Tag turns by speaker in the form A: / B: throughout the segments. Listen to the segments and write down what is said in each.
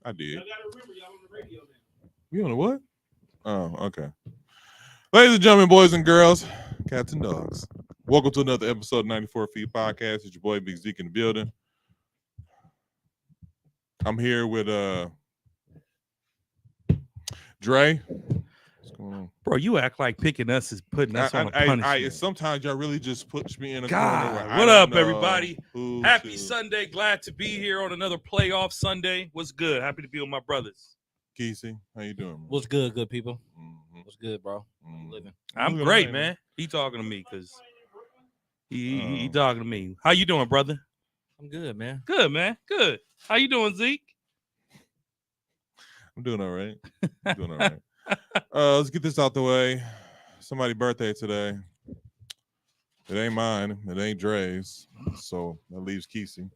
A: I did.
B: I gotta remember y'all on the radio now.
A: You on the what? Oh, okay. Ladies and gentlemen, boys and girls, cats and dogs. Welcome to another episode of 94 Feet Podcast. It's your boy Big Zeke in the building. I'm here with Dre. What's going on?
B: Bro, you act like picking us is putting us on a punishment.
A: Sometimes y'all really just push me in a corner.
B: God,
A: Where
B: what
A: I
B: up,
A: don't know
B: everybody?
A: who
B: Happy
A: to-
B: Sunday. Glad to be here on another playoff Sunday. What's good? Happy to be with my brothers.
A: Kesey, how you doing? Man?
C: What's good, good people?
A: Mhm.
C: What's good, bro?
A: Mhm.
C: Living.
B: I'm
A: Look at
B: great,
A: him,
B: man. He talking to me because he talking to me. How you doing, brother?
C: I'm good, man.
B: Good, man. Good. How you doing, Zeke?
A: I'm doing all right. Let's get this out the way. Somebody's birthday today. It ain't mine. It ain't Dre's. So that leaves Kesey.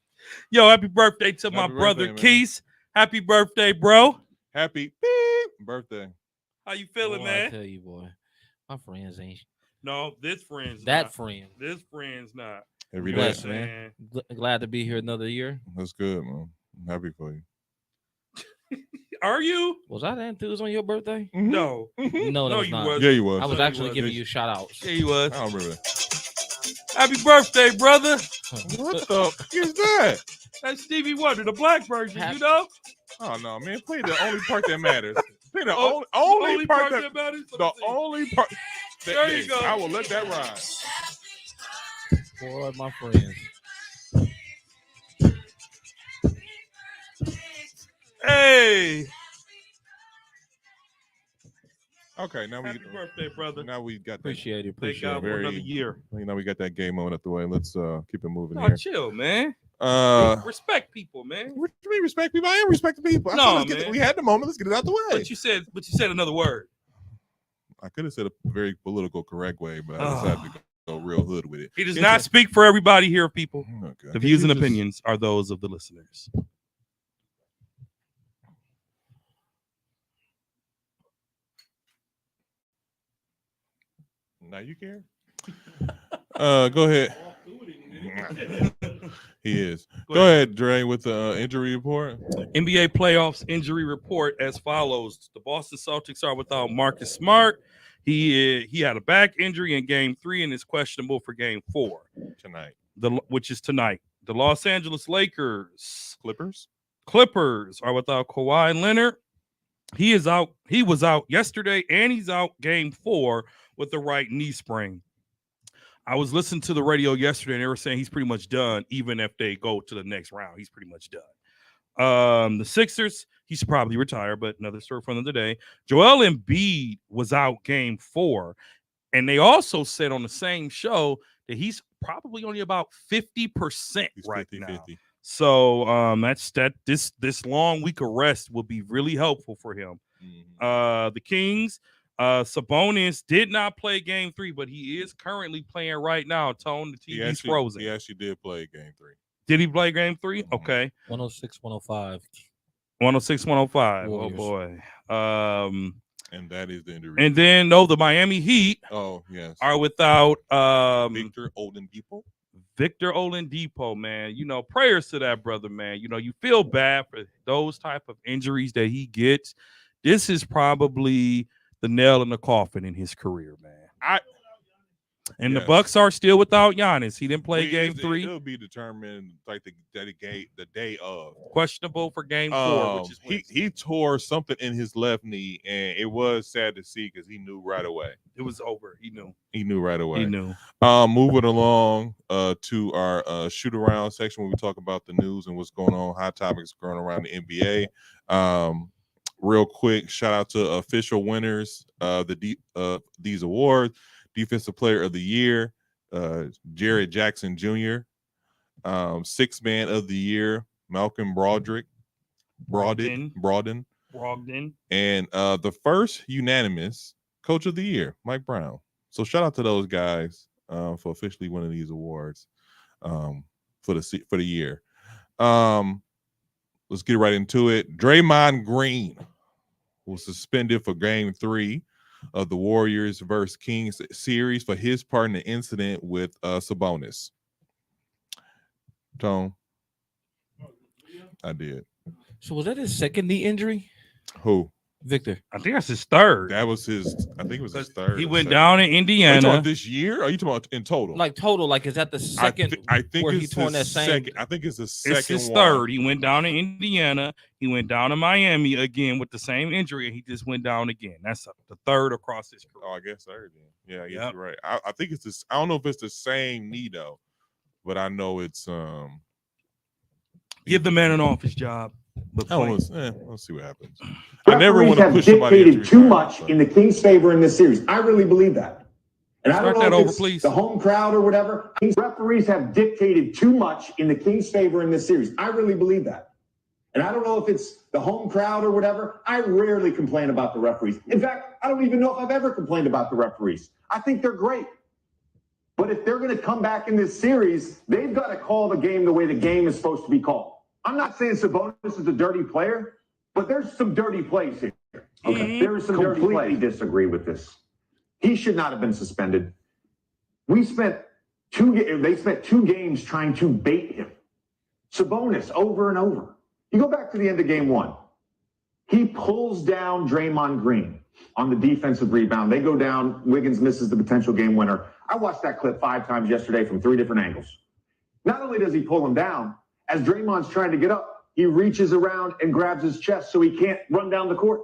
B: Yo, happy birthday to my
A: Happy
B: brother,
A: birthday, man.
B: Keith. Happy birthday, bro.
A: Happy beep birthday.
B: How you feeling,
C: Boy,
B: man?
C: I tell you, boy, my friends ain't
B: No, this friend's
C: that
B: not.
C: friend.
B: This friend's not.
A: Every
B: You know
A: day.
B: what I'm saying?
C: Glad to be here another year.
A: That's good, man. I'm happy for you.
B: Are you?
C: Was I that enthused on your birthday?
B: No.
C: No, that
B: No,
C: was
B: you
C: not.
B: wasn't.
A: Yeah, you was.
C: I was
B: No, you
C: actually
B: wasn't.
C: giving you shout outs.
B: Yeah, he was.
A: I don't remember that.
B: Happy birthday, brother.
A: What the fuck is that?
B: That's Stevie Wonder, the black version, you know?
A: Oh no, man. Play the only part that matters. Play the
B: Oh,
A: only part that
B: matters. Let
A: the
B: me see.
A: only part
B: There you go.
A: I will let that ride.
C: Boy, my friends.
B: Hey.
A: Okay, now
B: Happy birthday, brother.
A: now we got that.
C: Appreciate it.
B: Thank
C: Appreciate
B: God
C: it.
B: for another year.
A: You know, we got that game mode out the way. Let's keep it moving
B: Oh,
A: here.
B: chill, man. Respect people, man.
A: What do you mean respect people? I am respecting people.
B: No,
A: I said, let's get
B: man.
A: we had the moment. Let's get it out the way.
B: But you said another word.
A: I could have said a very political correct way, but I decided to go real hood with it.
B: He does not speak for everybody here, people.
A: Okay.
B: The views and opinions are those of the listeners.
A: Now you care? Go ahead. He is. Go ahead, Dre, with the injury report.
B: NBA playoffs injury report as follows. The Boston Celtics are without Marcus Smart. He had a back injury in game 3 and is questionable for game 4
A: Tonight.
B: which is tonight. The Los Angeles Lakers
A: Clippers
B: are without Kawhi Leonard. He is out. He was out yesterday and he's out game 4 with the right knee sprain. I was listening to the radio yesterday and they were saying he's pretty much done. Even if they go to the next round, he's pretty much done. The Sixers, he should probably retire, but another story for another day. Joel Embiid was out game 4. And they also said on the same show that he's probably only about 50% right
A: 50,
B: now.
A: 50.
B: So this long week of rest will be really helpful for him.
A: Mm-hmm.
B: The Kings, Sabonis did not play game 3, but he is currently playing right now. Tone, the TV's frozen.
A: He actually did play game 3.
B: Did he play game 3?
A: Mm-hmm.
B: Okay.
C: 106, 105.
B: 106, 105.
C: Warriors.
B: Oh boy.
A: And that is the injury.
B: And then the Miami Heat are without
A: Victor Oladipo.
B: Victor Oladipo, man. You know, prayers to that brother, man. You know, you feel bad for those type of injuries that he gets. This is probably the nail in the coffin in his career, man. The Bucks are still without Giannis. He didn't play game 3.
A: It'll be determined like the day of.
B: Questionable for game 4, which is
A: he tore something in his left knee, and it was sad to see because he knew right away.
B: It was over. He
A: knew right away.
B: He knew.
A: Moving along to our shoot around section where we talk about the news and what's going on, hot topics going around the NBA. Real quick, shout out to official winners of these awards. Defensive Player of the Year, Jared Jackson Jr. Sixth Man of the Year, Malcolm Brogdon. And the first unanimous Coach of the Year, Mike Brown. So shout out to those guys for officially winning these awards for the year. Let's get right into it. Draymond Green was suspended for Game 3 of the Warriors versus Kings series for his part in the incident with Sabonis. Tone. I did.
C: So was that his second knee injury,
A: Who?
C: Victor?
B: I think that's his third.
A: That was his. I think it was his
B: 'Cause
A: third.
B: He
A: or
B: went
A: second.
B: down in
A: Are you talking
B: Indiana.
A: about this year? Or are you talking about in total?
C: Like total, like is that the second?
A: I think
C: where
A: it's
C: he torn
A: his
C: that same-
A: second. I think it's the second
B: It's his
A: one.
B: third. He went down in Indiana. He went down to Miami again with the same injury, and he just went down again. That's the third across his career.
A: Oh, I guess third then. Yeah, I guess
B: Yep.
A: you're right. I think it's this. I don't know if it's the same knee though, but I know it's
B: Give the man an office job. But
A: I don't
B: play.
A: know. Let's see what happens. I never
D: Referees
A: want to
D: have
A: push somebody
D: dictated
A: into
D: too
A: retirement,
D: much
A: but-
D: in the Kings' favor in this series. I really believe that. And I
B: Start
D: don't
B: that
D: know if
B: over,
D: it's
B: please.
D: the home crowd or whatever. Referees have dictated too much in the Kings' favor in this series. I really believe that. And I don't know if it's the home crowd or whatever. I rarely complain about the referees. In fact, I don't even know if I've ever complained about the referees. I think they're great. But if they're going to come back in this series, they've got to call the game the way the game is supposed to be called. I'm not saying Sabonis is a dirty player, but there's some dirty plays here. Okay, there is some dirty plays. Completely disagree with this. He should not have been suspended. They spent 2 games trying to bait him. Sabonis over and over. You go back to the end of game 1. He pulls down Draymond Green on the defensive rebound. They go down. Wiggins misses the potential game winner. I watched that clip 5 times yesterday from 3 different angles. Not only does he pull him down, as Draymond's trying to get up, he reaches around and grabs his chest so he can't run down the court.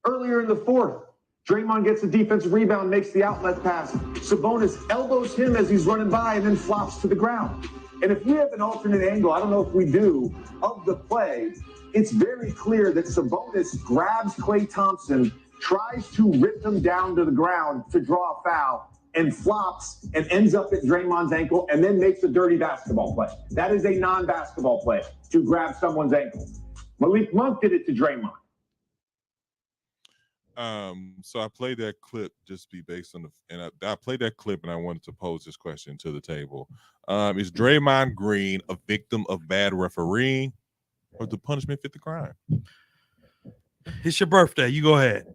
D: Earlier in the 4th, Draymond gets a defensive rebound, makes the outlet pass. Sabonis elbows him as he's running by and then flops to the ground. And if we have an alternate angle, I don't know if we do, of the play, it's very clear that Sabonis grabs Klay Thompson, tries to rip him down to the ground to draw a foul, and flops and ends up at Draymond's ankle and then makes a dirty basketball play. That is a non-basketball play to grab someone's ankle. Malik Monk did it to Draymond.
A: So I played that clip just to be based on I played that clip and I wanted to pose this question to the table. Is Draymond Green a victim of bad refereeing, or the punishment fit the crime?
B: It's your birthday. You go ahead.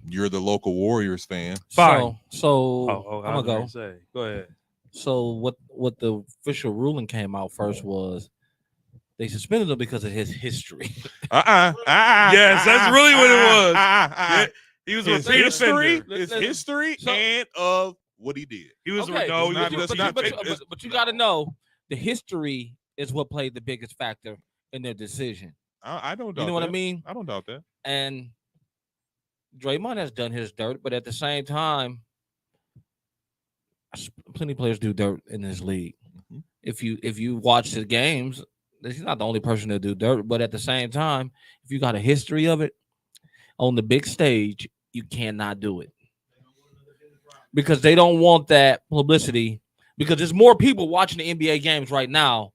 A: You're the local Warriors fan.
B: Fine.
C: So
B: I'm
C: I'm gonna go.
B: Say. Go ahead.
C: So what the official ruling came out first was they suspended him because of his history.
B: Yes, that's really what it was. Yeah, he was a
A: His
B: repeat
A: history,
B: offender.
A: his history,
C: So-
A: and of what he did.
B: He was
C: Okay,
B: no. He
A: not-
B: was,
A: that's not-
C: but you got to know the history is what played the biggest factor in their decision.
A: I don't doubt
C: You know what I
A: that.
C: mean?
A: I don't doubt that.
C: And Draymond has done his dirt, but at the same time, plenty of players do dirt in this league.
A: Mhm.
C: If you watch the games, he's not the only person to do dirt. But at the same time, if you got a history of it on the big stage, you cannot do it because they don't want that publicity. Because there's more people watching the NBA games right now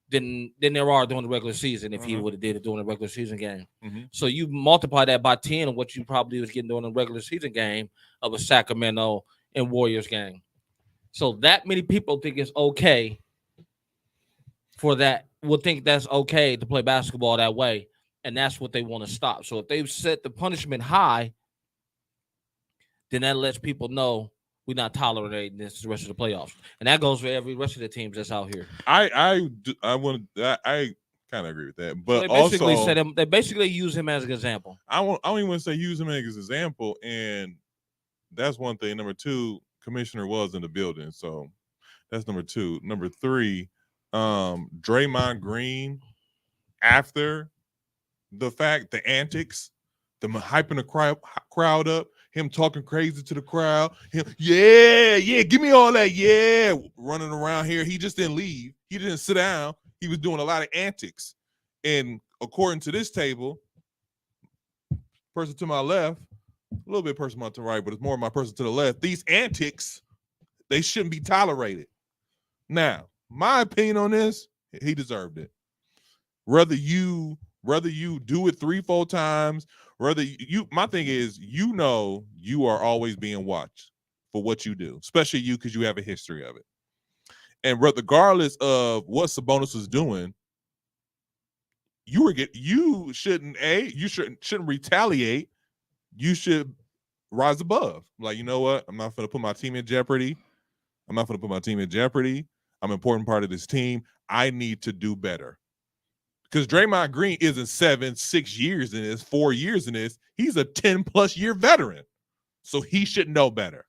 C: than there are during the regular season. If he would have did it during the regular season game, so you multiply that by 10 of what you probably was getting during the regular season game of a Sacramento and Warriors game. So that many people think it's okay for that. Will think that's okay to play basketball that way, and that's what they want to stop. So if they've set the punishment high, then that lets people know we're not tolerating this the rest of the playoffs, and that goes for every rest of the teams that's out here.
A: I kind of agree with that, but
C: So they basically
A: also
C: set him. They basically use him as an example.
A: I don't even want to say use him as an example, and that's one thing. Number 2, commissioner was in the building, so that's number 2. Number 3, Draymond Green, after the fact, the antics, the hyping the crowd up, him talking crazy to the crowd, him, yeah, give me all that, yeah, running around here. He just didn't leave. He didn't sit down. He was doing a lot of antics. And according to this table, person to my left, a little bit person to my right, but it's more my person to the left, these antics, they shouldn't be tolerated. Now, my opinion on this, he deserved it. Whether you do it 3-4 times, my thing is, you are always being watched for what you do, especially you, because you have a history of it. And regardless of what Sabonis was doing, you shouldn't retaliate. You should rise above. Like, you know what? I'm not going to put my team in jeopardy. I'm an important part of this team. I need to do better. Because Draymond Green isn't 6 years in this, 4 years in this. He's a 10+ year veteran. So he should know better.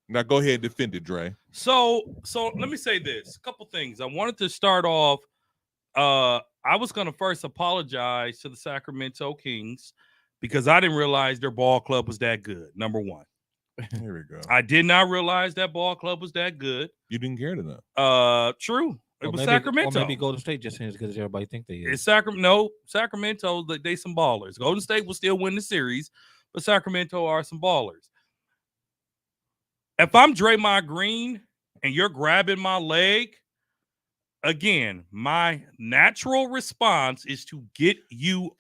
A: Now go ahead and defend it, Dre.
B: So let me say this. A couple things. I wanted to start off. I was going to first apologize to the Sacramento Kings because I didn't realize their ball club was that good. Number one.
A: Here we go.
B: I did not realize that ball club was that good.
A: You didn't care enough.
B: True. It was
C: maybe,
B: Sacramento.
C: Or maybe Golden State just ain't as good as everybody think they is.
B: It's Sacramento. Sacramento, they some ballers. Golden State will still win the series, but Sacramento are some ballers. If I'm Draymond Green and you're grabbing my leg, again, my natural response is to get you.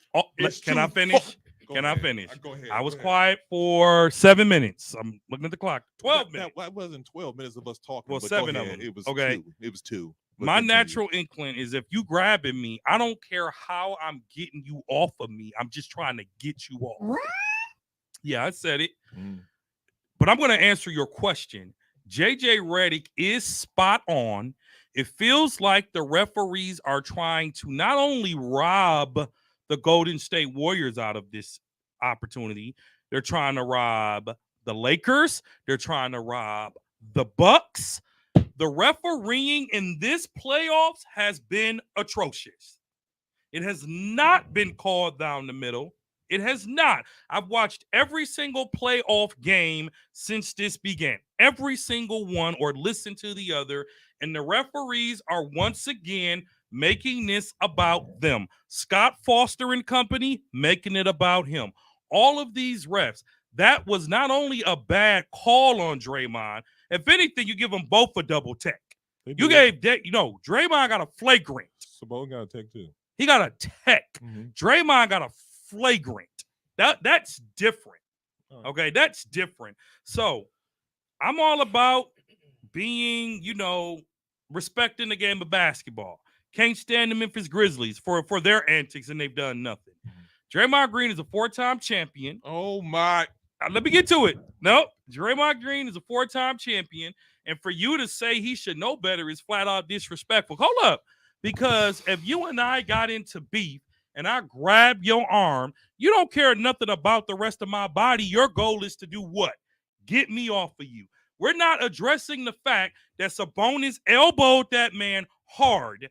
B: Can I finish? Can I finish?
A: Go ahead.
B: I was quiet for 7 minutes. I'm looking at the clock. 12 minutes.
A: That wasn't 12 minutes of us talking.
B: Well,
A: but
B: 7 of them.
A: It was
B: okay.
A: 2. It was 2.
B: My natural inkling is if you grabbing me, I don't care how I'm getting you off of me. I'm just trying to get you off. Yeah, I said it. But I'm going to answer your question. JJ Redick is spot on. It feels like the referees are trying to not only rob the Golden State Warriors out of this opportunity, they're trying to rob the Lakers. They're trying to rob the Bucks. The refereeing in this playoffs has been atrocious. It has not been called down the middle. It has not. I've watched every single playoff game since this began. Every single one, or listened to the other. And the referees are once again making this about them. Scott Foster and company making it about him. All of these refs. That was not only a bad call on Draymond. If anything, you give them both a double tech. You gave that, Draymond got a flagrant.
A: Sabonis got a tech too.
B: He got a tech.
A: Mm-hmm.
B: Draymond got a flagrant. That's different. Okay, that's different. So I'm all about being, respecting the game of basketball. Can't stand the Memphis Grizzlies for their antics, and they've done nothing. Draymond Green is a 4-time champion.
A: Oh my.
B: Let me get to it. No, Draymond Green is a 4-time champion. And for you to say he should know better is flat out disrespectful. Hold up. Because if you and I got into beef and I grab your arm, you don't care nothing about the rest of my body. Your goal is to do what? Get me off of you. We're not addressing the fact that Sabonis elbowed that man hard,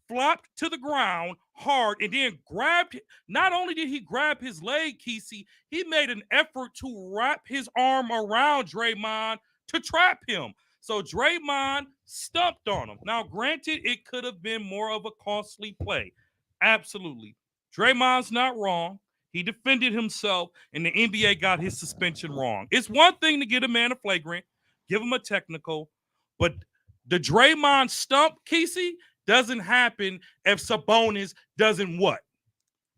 B: flopped to the ground hard, and then grabbed. Not only did he grab his leg, Kesey, he made an effort to wrap his arm around Draymond to trap him. So Draymond stumped on him. Now, granted, it could have been more of a costly play. Absolutely. Draymond's not wrong. He defended himself, and the NBA got his suspension wrong. It's one thing to get a man a flagrant, give him a technical, but the Draymond stump, Kesey, doesn't happen if Sabonis doesn't what?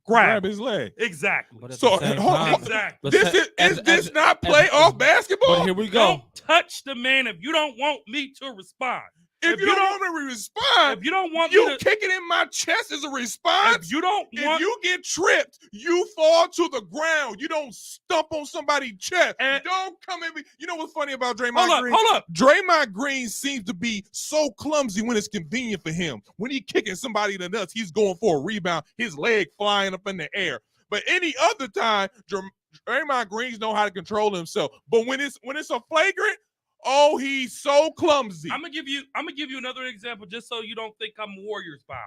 B: Grab
A: his leg.
B: Exactly.
A: So
B: exactly.
A: Is this not playoff basketball?
C: But here we go.
B: Don't touch the man if you don't want me to respond.
A: If you don't want me to respond,
B: if you don't want
A: you
B: me to,
A: kicking in my chest as a response.
B: If you don't want,
A: if you get tripped, you fall to the ground. You don't stump on somebody's chest. And don't come at me. You know what's funny about Draymond Green?
B: Hold up.
A: Draymond Green seems to be so clumsy when it's convenient for him. When he's kicking somebody in the nuts, he's going for a rebound, his leg flying up in the air. But any other time, Draymond Green knows how to control himself. But when it's a flagrant, oh, he's so clumsy.
B: I'm gonna give you another example just so you don't think I'm Warriors bound.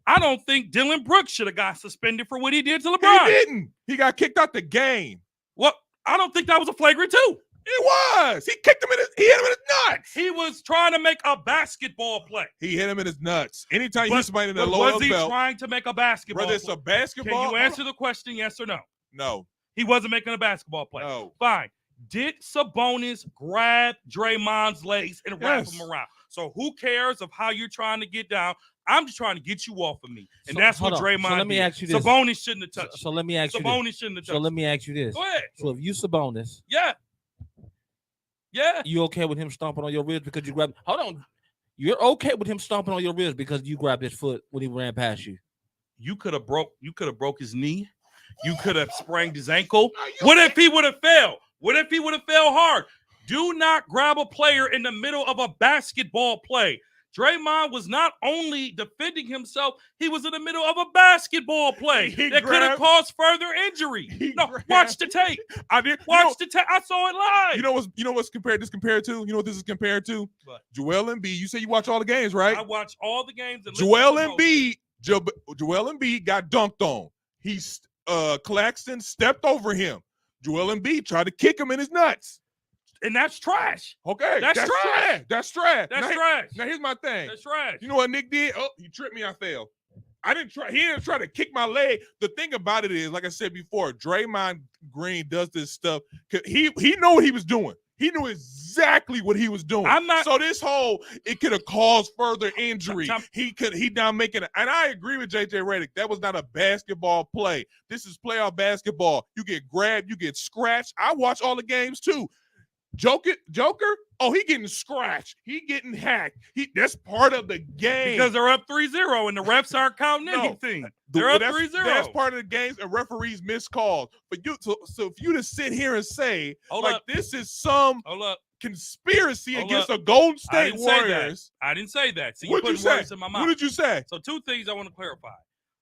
B: I don't think Dylan Brooks should have got suspended for what he did to LeBron.
A: He didn't. He got kicked out the game.
B: Well, I don't think that was a flagrant too.
A: It was. He hit him in his nuts.
B: He was trying to make a basketball play.
A: He hit him in his nuts. Anytime you hit somebody in the lower belt.
B: Was he trying to make a basketball
A: play? Whether it's a basketball.
B: Can you answer the question, yes or no?
A: No.
B: He wasn't making a basketball play.
A: No.
B: Fine. Did Sabonis grab Draymond's legs and wrap him around? So who cares of how you're trying to get down? I'm just trying to get you off of me. And that's what Draymond
C: So let me ask you this.
B: Sabonis shouldn't have touched
C: So let me ask you
B: Sabonis
C: this.
B: shouldn't have touched
C: So let me ask you this.
B: Go ahead.
C: So if you Sabonis,
B: yeah,
C: you okay with him stomping on your ribs because you grabbed? Hold on, you're okay with him stomping on your ribs because you grabbed his foot when he ran past you?
B: You could have broke his knee. You could have sprained his ankle. What if he would have failed? What if he would have failed hard? Do not grab a player in the middle of a basketball play. Draymond was not only defending himself, he was in the middle of a basketball play that could have caused further injury. No, watch the tape.
A: I did.
B: Watch the tape. I saw it live.
A: You know what's compared to? You know what this is compared to?
B: What?
A: Joel Embiid. You say you watch all the games, right?
B: I watch all the games.
A: Joel Embiid got dunked on. Claxton stepped over him. Joel Embiid tried to kick him in his nuts.
B: And that's trash.
A: Okay, that's trash. That's trash.
B: That's trash.
A: Now here's my thing.
B: That's trash.
A: You know what Nick did? Oh, he tripped me. I fell. He didn't try to kick my leg. The thing about it is, like I said before, Draymond Green does this stuff. He know what he was doing. He knew exactly what he was doing. So this whole, it could have caused further injury. He now making it. And I agree with JJ Redick. That was not a basketball play. This is playoff basketball. You get grabbed, you get scratched. I watch all the games too. Joker, oh, he getting scratched. He getting hacked. That's part of the game.
B: Because they're up 3-0 and the refs aren't counting anything. They're up 3-0.
A: That's part of the games and referees miss calls. But so if you to sit here and say this is some conspiracy against the Golden State Warriors.
B: I didn't say that. So
A: what did you say? Words in my mouth. What did you say?
B: So two things I want to clarify.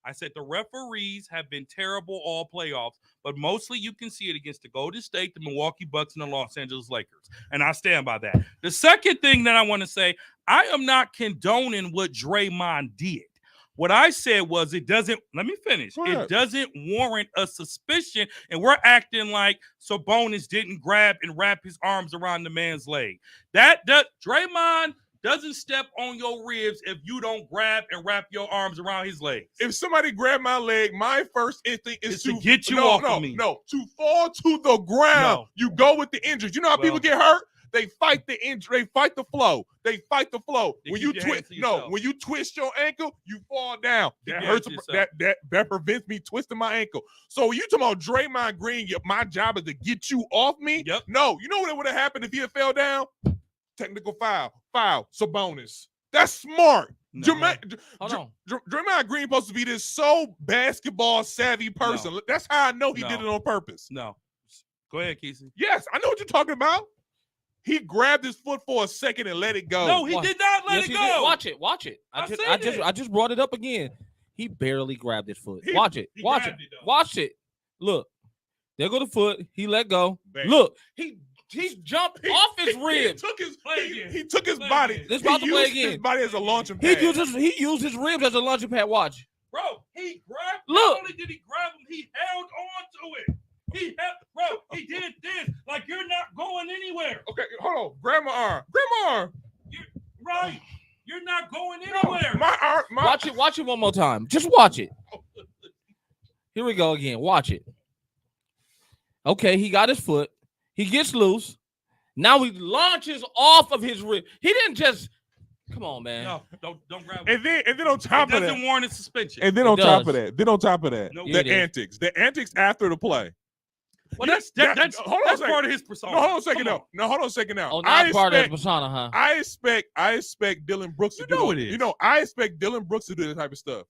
B: I said the referees have been terrible all playoffs, but mostly you can see it against the Golden State, the Milwaukee Bucks, and the Los Angeles Lakers. And I stand by that. The second thing that I want to say, I am not condoning what Draymond did. What I said was let me finish. It doesn't warrant a suspicion, and we're acting like Sabonis didn't grab and wrap his arms around the man's leg. Draymond doesn't step on your ribs if you don't grab and wrap your arms around his legs.
A: If somebody grabbed my leg, my first instinct is
B: to get you off of me.
A: No, to fall to the ground. No. You go with the injuries. You know how people get hurt? They fight the injury. They fight the flow. When you twist your ankle, you fall down. That hurts. That prevents me twisting my ankle. So you talking about Draymond Green? My job is to get you off me.
B: Yep.
A: No, you know what would have happened if he had fell down? Technical foul, Sabonis. That's smart.
C: No,
A: Draymond Green supposed to be this so basketball savvy person. No. That's how I know he did it on purpose.
B: No. Go ahead, Kesey.
A: Yes, I know what you're talking about. He grabbed his foot for a second and let it go.
B: No, he did not let it go.
C: Watch it. I just brought it up again. He barely grabbed his foot. Watch it. Look, there go the foot. He let go. Bam. Look, he jumped off his ribs.
A: He took his body.
C: This about to play again.
A: His body as a launching pad.
C: He used his ribs as a launching pad. Watch.
B: Bro, he grabbed.
C: Look.
B: Not only did he grab him, he held on to it. He did this like you're not going anywhere.
A: Okay, hold on. Grab my arm.
B: You're not going anywhere.
A: My arm.
C: Watch it one more time. Just watch it. Here we go again. Watch it. Okay, he got his foot. He gets loose. Now he launches off of his rib. He didn't just. Come on, man.
B: No, don't grab
A: him. And then on top of that,
B: doesn't warrant a suspension.
A: And then on top of that,
B: nope.
A: the antics after the play.
B: Well, that's part of his persona.
A: No, hold on a second now.
C: Oh, not part of his persona, huh?
A: I expect Dylan Brooks to do it. You know, I expect Dylan Brooks to do that type of stuff.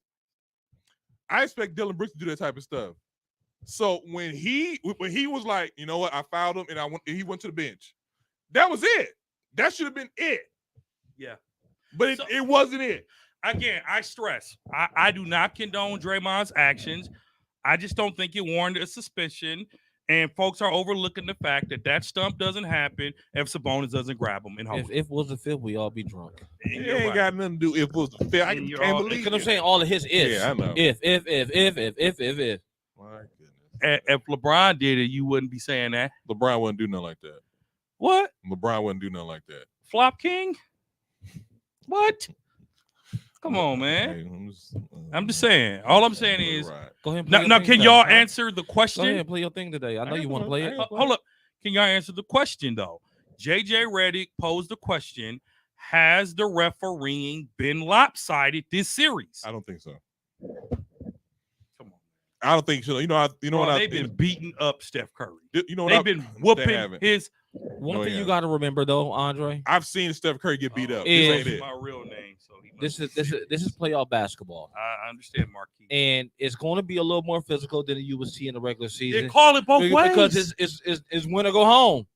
A: So when he was like, you know what, I fouled him and he went to the bench. That was it. That should have been it.
B: Yeah.
A: But it wasn't it.
B: Again, I stress, I do not condone Draymond's actions. I just don't think it warranted a suspension. And folks are overlooking the fact that stump doesn't happen if Sabonis doesn't grab him.
C: If it was the fifth, we all be drunk.
A: It ain't got nothing to do if it was the fifth. I can't believe it.
C: Because I'm saying all of his ifs.
A: Yeah, I know.
C: If.
A: My goodness.
B: If LeBron did it, you wouldn't be saying that.
A: LeBron wouldn't do nothing like that.
B: What?
A: LeBron wouldn't do nothing like that.
B: Flop King? What? Come on, man. I'm just saying. All I'm saying is,
C: go ahead.
B: Now, can y'all answer the question?
C: Go ahead and play your thing today. I know you want to play it.
B: Hold up. Can y'all answer the question though? JJ Redick posed the question: has the refereeing been lopsided this series?
A: I don't think so.
B: Come on.
A: I don't think so. You know what?
B: They've been beating up Steph Curry.
A: You know what?
B: They've been whooping his.
C: One thing you got to remember though, Andre.
A: I've seen Steph Curry get beat up.
B: This ain't my real name, so
C: this is playoff basketball.
B: I understand, Marquis.
C: And it's going to be a little more physical than you would see in the regular season.
B: They call it both ways
C: because it's win or go home.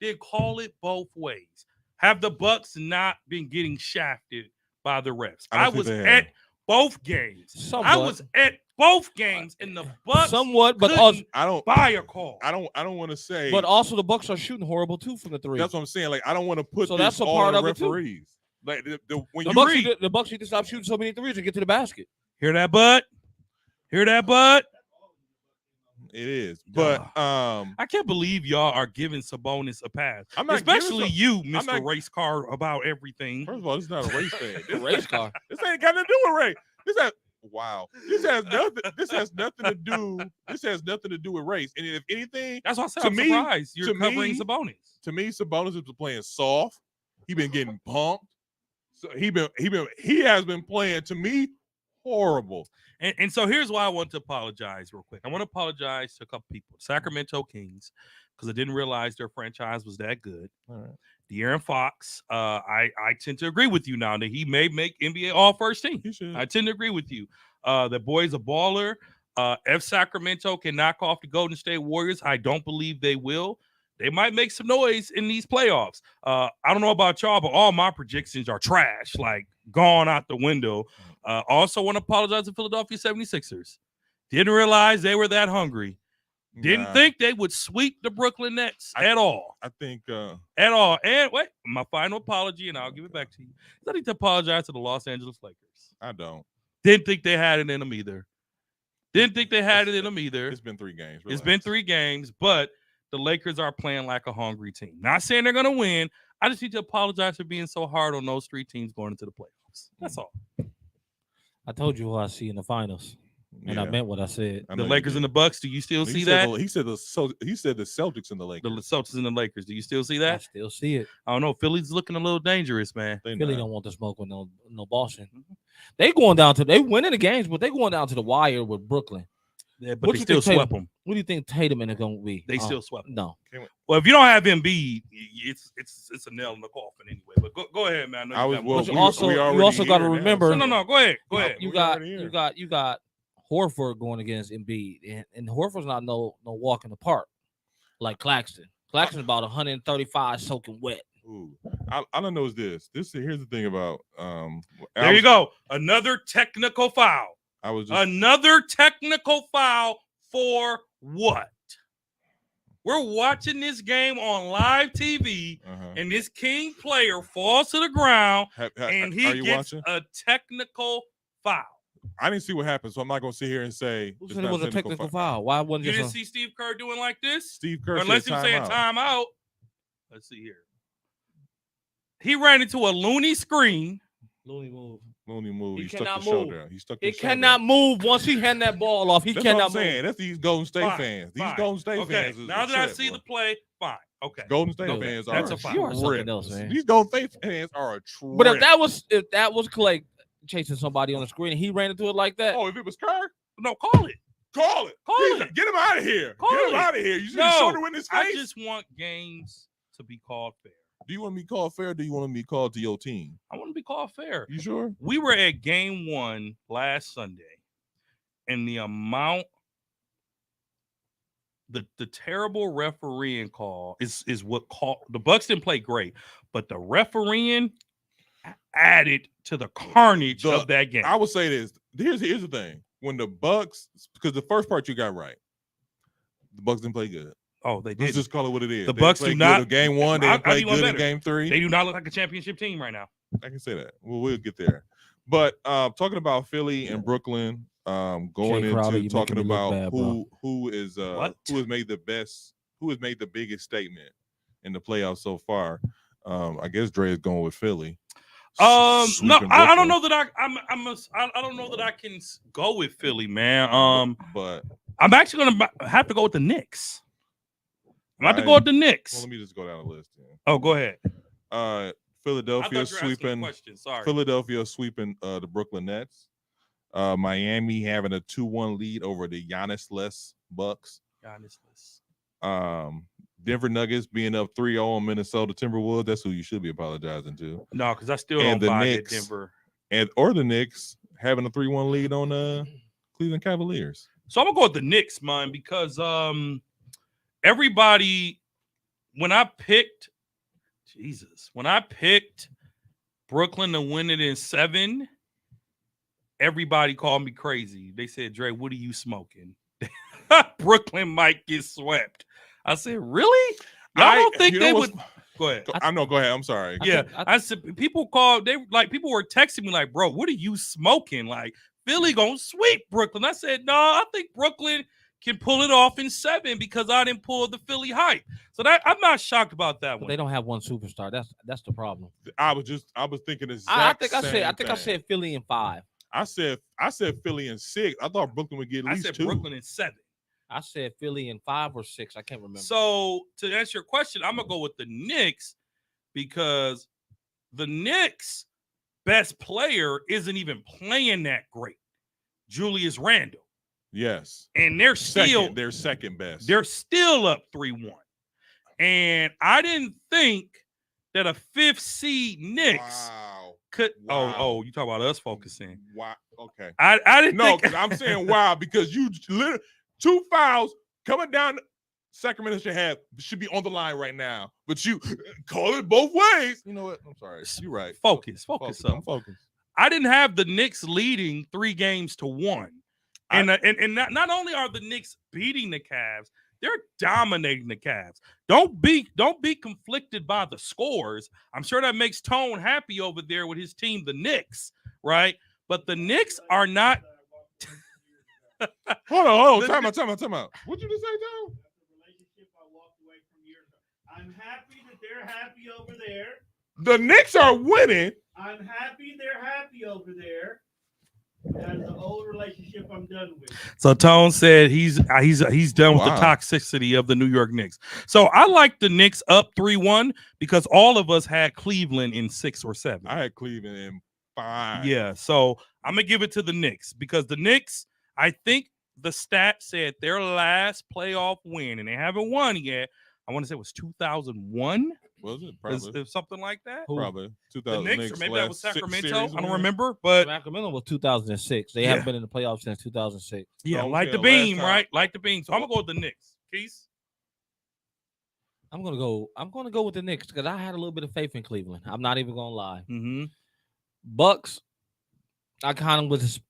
B: They call it both ways. Have the Bucks not been getting shafted by the refs.
A: I
B: I
A: don't think
B: was
A: they have.
B: at both games.
C: Somewhat.
B: I was at both games, and the Bucks
C: Somewhat, but
B: couldn't
C: also,
A: I don't
B: buy a call.
A: I don't want to say.
C: but also the Bucks are shooting horrible too from the three.
A: That's what I'm saying. Like I don't want to put
C: So
A: this
C: that's a
A: all
C: part
A: on the
C: of it, too.
A: referees. Like when
C: The
A: you
C: Bucks,
A: read,
C: the Bucks need to stop shooting so many threes and get to the basket.
B: Hear that, bud? Hear that, bud?
A: it is. But
B: I can't believe y'all are giving Sabonis a pass,
A: I'm not
B: especially
A: giving
B: you,
A: I'm
B: Mr.
A: not-
B: Race Car, about everything.
A: first of all, this is not a race thing.
C: A race car.
A: This ain't got nothing to do with race. This has nothing. This has nothing to do. This has nothing to do with race. And if anything,
B: That's why I said
A: To
B: I'm
A: me-
B: surprised you're
A: to
B: covering
A: me-
B: Sabonis.
A: to me, Sabonis has been playing soft. He been getting pumped. So he has been playing to me horrible.
B: And so here's why I want to apologize real quick. I want to apologize to a couple people. Sacramento Kings, because I didn't realize their franchise was that good.
A: All right.
B: De'Aaron Fox, I tend to agree with you now that he may make NBA All-First team.
A: He should.
B: I tend to agree with you. The boy's a baller. If Sacramento can knock off the Golden State Warriors, I don't believe they will. They might make some noise in these playoffs. I don't know about y'all, but all my predictions are trash, like gone out the window. Also want to apologize to Philadelphia 76ers. Didn't realize they were that hungry. Didn't
A: Nah,
B: think they would sweep the Brooklyn Nets at all.
A: I think
B: At all. And wait, my final apology, and I'll give it back to you. I need to apologize to the Los Angeles Lakers.
A: I don't.
B: Didn't think they had it in them either. Didn't think they had it in them either.
A: It's been 3 games.
B: It's been 3 games, but the Lakers are playing like a hungry team. Not saying they're going to win. I just need to apologize for being so hard on those 3 teams going into the playoffs. That's all.
C: I told you who I see in the finals, and I meant what I said.
A: I
B: The
A: know
B: Lakers
A: you
B: and the Bucks, do you still
A: did.
B: see
A: He
B: that?
A: said he said the Celtics and the Lakers.
B: The Celtics and the Lakers, do you still see
C: I
B: that?
C: still see it.
B: I don't know. Philly's looking a little dangerous, man.
A: They
C: Philly
A: not.
C: don't want to smoke with no Boston. They winning the games, but they going down to the wire with Brooklyn.
B: Yeah, but
C: What
B: they
C: you
B: still
C: think, Tatum?
B: swept them.
C: What do you think Tatum is going to be?
B: They still swept them.
C: No.
B: Well, if you don't have Embiid, it's a nail in the coffin anyway. But go ahead, man. I know you got more.
C: But you also got to remember.
B: No. Go ahead. Go ahead.
C: You got Horford going against Embiid, and Horford's not no walk in the park like Claxton. Claxton's about 135 soaking wet.
A: Ooh. I don't know. Is this? Here's the thing about
B: There you go. Another technical foul.
A: I was just
B: Another technical foul for what? We're watching this game on live TV, and this King player falls to the ground, and he gets a technical foul.
A: I didn't see what happened, so I'm not going to sit here and say
C: Who said it was a technical foul? Why wasn't
B: You
C: it?
B: didn't see Steve Kerr doing like this?
A: Steve Kerr
B: Unless he was saying timeout. Let's see here. He ran into a loony screen.
C: Looney move.
A: He stuck
C: cannot
A: his shoulder out. He stuck
C: He
A: his shoulder
C: cannot
A: out.
C: move once he hand that ball off. He
A: That's
C: cannot
A: what I'm
C: move.
A: saying. That's these Golden State fans. These Golden State fans. Is
B: Now that I
A: upset,
B: see
A: bro.
B: the play, fine. Okay.
A: Golden State
C: No,
A: fans
B: that's
A: are
B: a foul.
C: You are something
A: tripped.
C: else, man.
A: These Golden State fans are a trip.
C: But if that was Clay chasing somebody on the screen and he ran into it like that,
A: if it was Kerr,
B: No, call it.
A: call it.
B: Call
A: Jesus,
B: it.
A: Get him out of here.
B: Call
A: Get him
B: it.
A: out of here. You see
B: No,
A: the shoulder in his face?
B: I just want games to be called fair.
A: Do you want me called fair or do you want me to be called to your team?
B: I want to be called fair.
A: You sure?
B: We were at game 1 last Sunday, and the amount, the terrible refereeing call is what called the Bucks didn't play great, but the refereeing added to the carnage of that game.
A: I would say this. Here's the thing. When the Bucks, because the first part you got right, the Bucks didn't play good.
B: Oh, they
A: Let's
B: did.
A: just call it what it is.
B: The
A: They
B: Bucks
A: played
B: do
A: good
B: not-
A: in game 1. They
B: I'll
A: didn't play
B: give you one
A: good in
B: better.
A: game 3.
B: They do not look like a championship team right now.
A: I can say that. Well, we'll get there. But talking about Philly and Brooklyn, going
C: Jay Crowder,
A: into
C: you
A: talking
C: making me look
A: about
C: bad, bro.
A: who has made the biggest statement in the playoffs so far. I guess Dre is going with Philly.
B: No,
A: Sweeping
B: I don't
A: Brooklyn.
B: know that I don't know that I can go with Philly, man.
A: But
B: I'm actually gonna have to go with the Knicks. I'm about to go
A: Alright.
B: with the Knicks.
A: well, let me just go down the list. Then.
B: Oh, go ahead.
A: Philadelphia sweeping.
B: Sorry.
A: Philadelphia sweeping the Brooklyn Nets. Miami having a 2-1 lead over the Giannis-less Bucks. Denver Nuggets being up 3-0 on Minnesota Timberwolves. That's who you should be apologizing to.
B: No, because I still
A: And
B: don't
A: the
B: buy
A: Knicks.
B: that Denver.
A: Or the Knicks having a 3-1 lead on Cleveland Cavaliers.
B: So I'm gonna go with the Knicks, man, because everybody when I picked Brooklyn to win it in 7. Everybody called me crazy. They said, Dre, what are you smoking? Brooklyn might get swept. I said, really? Y'all don't think they would? Go ahead.
A: I know. Go ahead. I'm sorry.
B: I said people called. People were texting me like, bro, what are you smoking? Like Philly gonna sweep Brooklyn. I said, no, I think Brooklyn can pull it off in 7 because I didn't pull the Philly hype. So that I'm not shocked about that one.
C: They don't have one superstar. That's the problem.
A: I was thinking the
C: I
A: exact
C: think I said Philly in 5.
A: I said Philly in 6. I thought Brooklyn would get at least 2.
B: Brooklyn in 7.
C: I said Philly in 5 or 6. I can't remember.
B: So to answer your question, I'm gonna go with the Knicks because the Knicks' best player isn't even playing that great. Julius Randle.
A: Yes.
B: And they're still
A: they're second best.
B: They're still up 3-1. And I didn't think that a 5th seed Knicks could.
A: Wow.
B: Oh, you talk about us focusing.
A: Wow. Okay.
B: I didn't
A: No,
B: think.
A: I'm saying wow because you literally 2 fouls coming down. Sacramento should be on the line right now, but you call it both ways. You know what? I'm sorry. You're right.
B: Focus.
A: I'm focused.
B: I didn't have the Knicks leading 3-1. And not only are the Knicks beating the Cavs, they're dominating the Cavs. Don't be conflicted by the scores. I'm sure that makes Tone happy over there with his team, the Knicks, right? But the Knicks are not.
A: Hold on. Time out. What'd you just say, Tone?
E: I'm happy that they're happy over there.
A: The Knicks are winning.
E: I'm happy they're happy over there. That is an old relationship I'm done with.
B: So Tone said he's done with the toxicity of the New York Knicks. So I like the Knicks up 3-1 because all of us had Cleveland in 6 or 7.
A: I had Cleveland in 5.
B: Yeah, so I'm gonna give it to the Knicks because the Knicks, I think the stat said their last playoff win, and they haven't won yet. I want to say it was 2001.
A: Was it? Probably.
B: Something like that.
A: Probably.
B: The
A: 2000
B: Knicks, or maybe that was Sacramento. I don't
A: win.
B: remember, but
C: Sacramento was 2006. They haven't been in the playoffs since 2006.
B: Yeah,
A: Don't
B: like the
A: tell
B: beam,
A: last time.
B: right? Like the beam. So I'm gonna go with the Knicks. Keith?
C: I'm gonna go with the Knicks because I had a little bit of faith in Cleveland. I'm not even gonna lie.
B: Mm-hmm.
C: Bucks, I kind of was.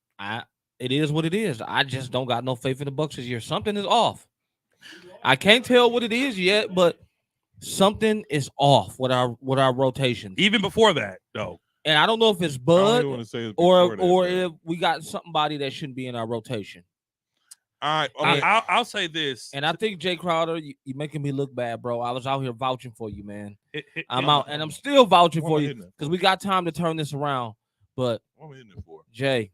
C: It is what it is. I just don't got no faith in the Bucks this year. Something is off. I can't tell what it is yet, but something is off with our rotation.
B: Even before that, though.
C: And I don't know if it's
A: I don't
C: Bud
A: even want to say it
C: or
A: before that,
C: if we got somebody that shouldn't be in our rotation.
A: all right. Okay.
B: I'll say this.
C: And I think Jay Crowder, you making me look bad, bro. I was out here vouching for you, man. I'm out, and I'm still vouching
A: What
C: for
A: am I
C: you
A: hitting it
C: because we got time to turn this around. But
A: What am I hitting it for?
C: Jay,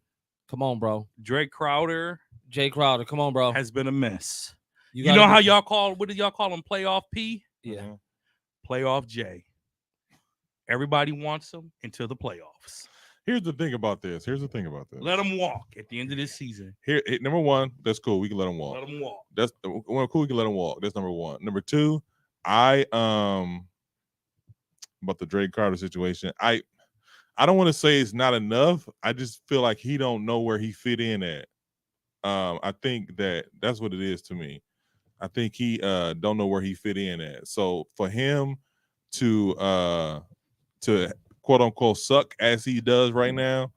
C: come on, bro.
B: Drake Crowder
C: Jay Crowder, come on, bro.
B: has been a mess. You
C: gotta
B: know
C: be-
B: how y'all call, what do y'all call him? Playoff P?
C: Yeah.
A: Mhm.
B: Playoff J. Everybody wants him until the playoffs.
A: Here's the thing about this.
B: Let him walk at the end of this season.
A: Here, number one, that's cool. We can let him walk.
B: Let him walk.
A: That's well, cool. We can let him walk. That's number one. Number two, I about the Drake Carter situation. I don't want to say it's not enough. I just feel like he don't know where he fit in at. I think that's what it is to me. I think he don't know where he fit in at. So for him to quote unquote suck as he does right now,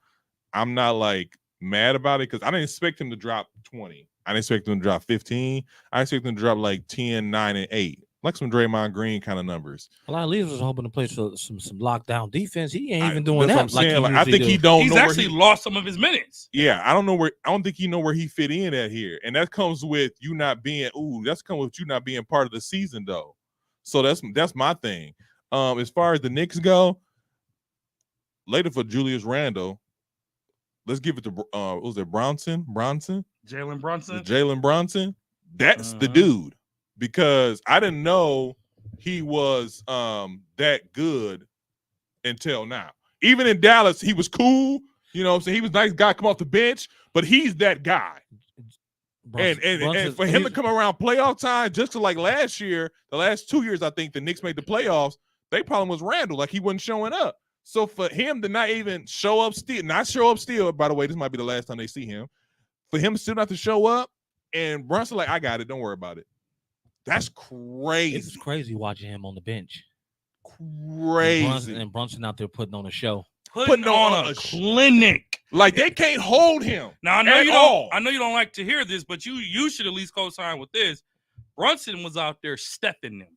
A: I'm not like mad about it because I didn't expect him to drop 20. I didn't expect him to drop 15. I expect him to drop like 10, 9, and 8. Like some Draymond Green kind of numbers.
C: A lot of leaders was hoping to play some lockdown defense. He ain't even
A: That's
C: doing that.
A: what I'm saying. Like, I
C: usually
A: think
C: do.
A: he don't
B: He's
A: know where
B: actually
A: he,
B: lost some of his minutes.
A: yeah, I don't think he know where he fit in at here. And that comes with you not being that's come with you not being part of the season though. So that's my thing. As far as the Knicks go, later for Julius Randle, let's give it to what was it Bronson?
B: Jalen Brunson.
A: Jalen Brunson. That's the
B: Uh-huh.
A: dude. Because I didn't know he was that good until now. Even in Dallas, he was cool. You know what I'm saying? He was a nice guy, come off the bench, but he's that guy. And for him to come around playoff time, just to like last year, the last 2 years, I think the Knicks made the playoffs. Their problem was Randall, like he wasn't showing up. So for him to not even show up still, by the way, this might be the last time they see him. For him still not to show up, and Brunson like, I got it, don't worry about it. That's crazy.
C: It was crazy watching him on the bench.
A: Crazy.
C: And Brunson out there putting on a show.
B: putting on a clinic.
A: Like they can't hold him.
B: Now I know
A: at
B: you
A: all.
B: don't. I know you don't like to hear this, but you should at least co-sign with this. Brunson was out there stepping them.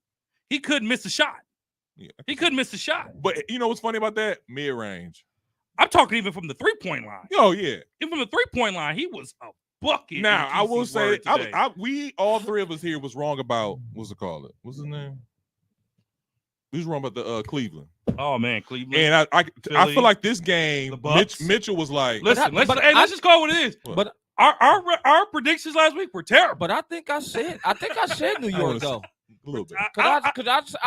B: He couldn't miss a shot.
A: Yeah,
B: He couldn't miss a shot.
A: But you know what's funny about that? Mid-range.
B: I'm talking even from the 3-point line.
A: Oh yeah.
B: Even from the 3-point line, he was a bucket.
A: Now I will say,
B: today.
A: we all three of us here was wrong about what's it called? What's his name? We was wrong about the Cleveland.
B: Oh man, Cleveland.
A: And I
B: Philly,
A: feel like this game,
B: the Bucks.
A: Mitchell was like,
B: Listen, let's just call it what it is.
C: But
B: Our predictions last week were terrible.
C: but I think I said New York though.
A: a little bit.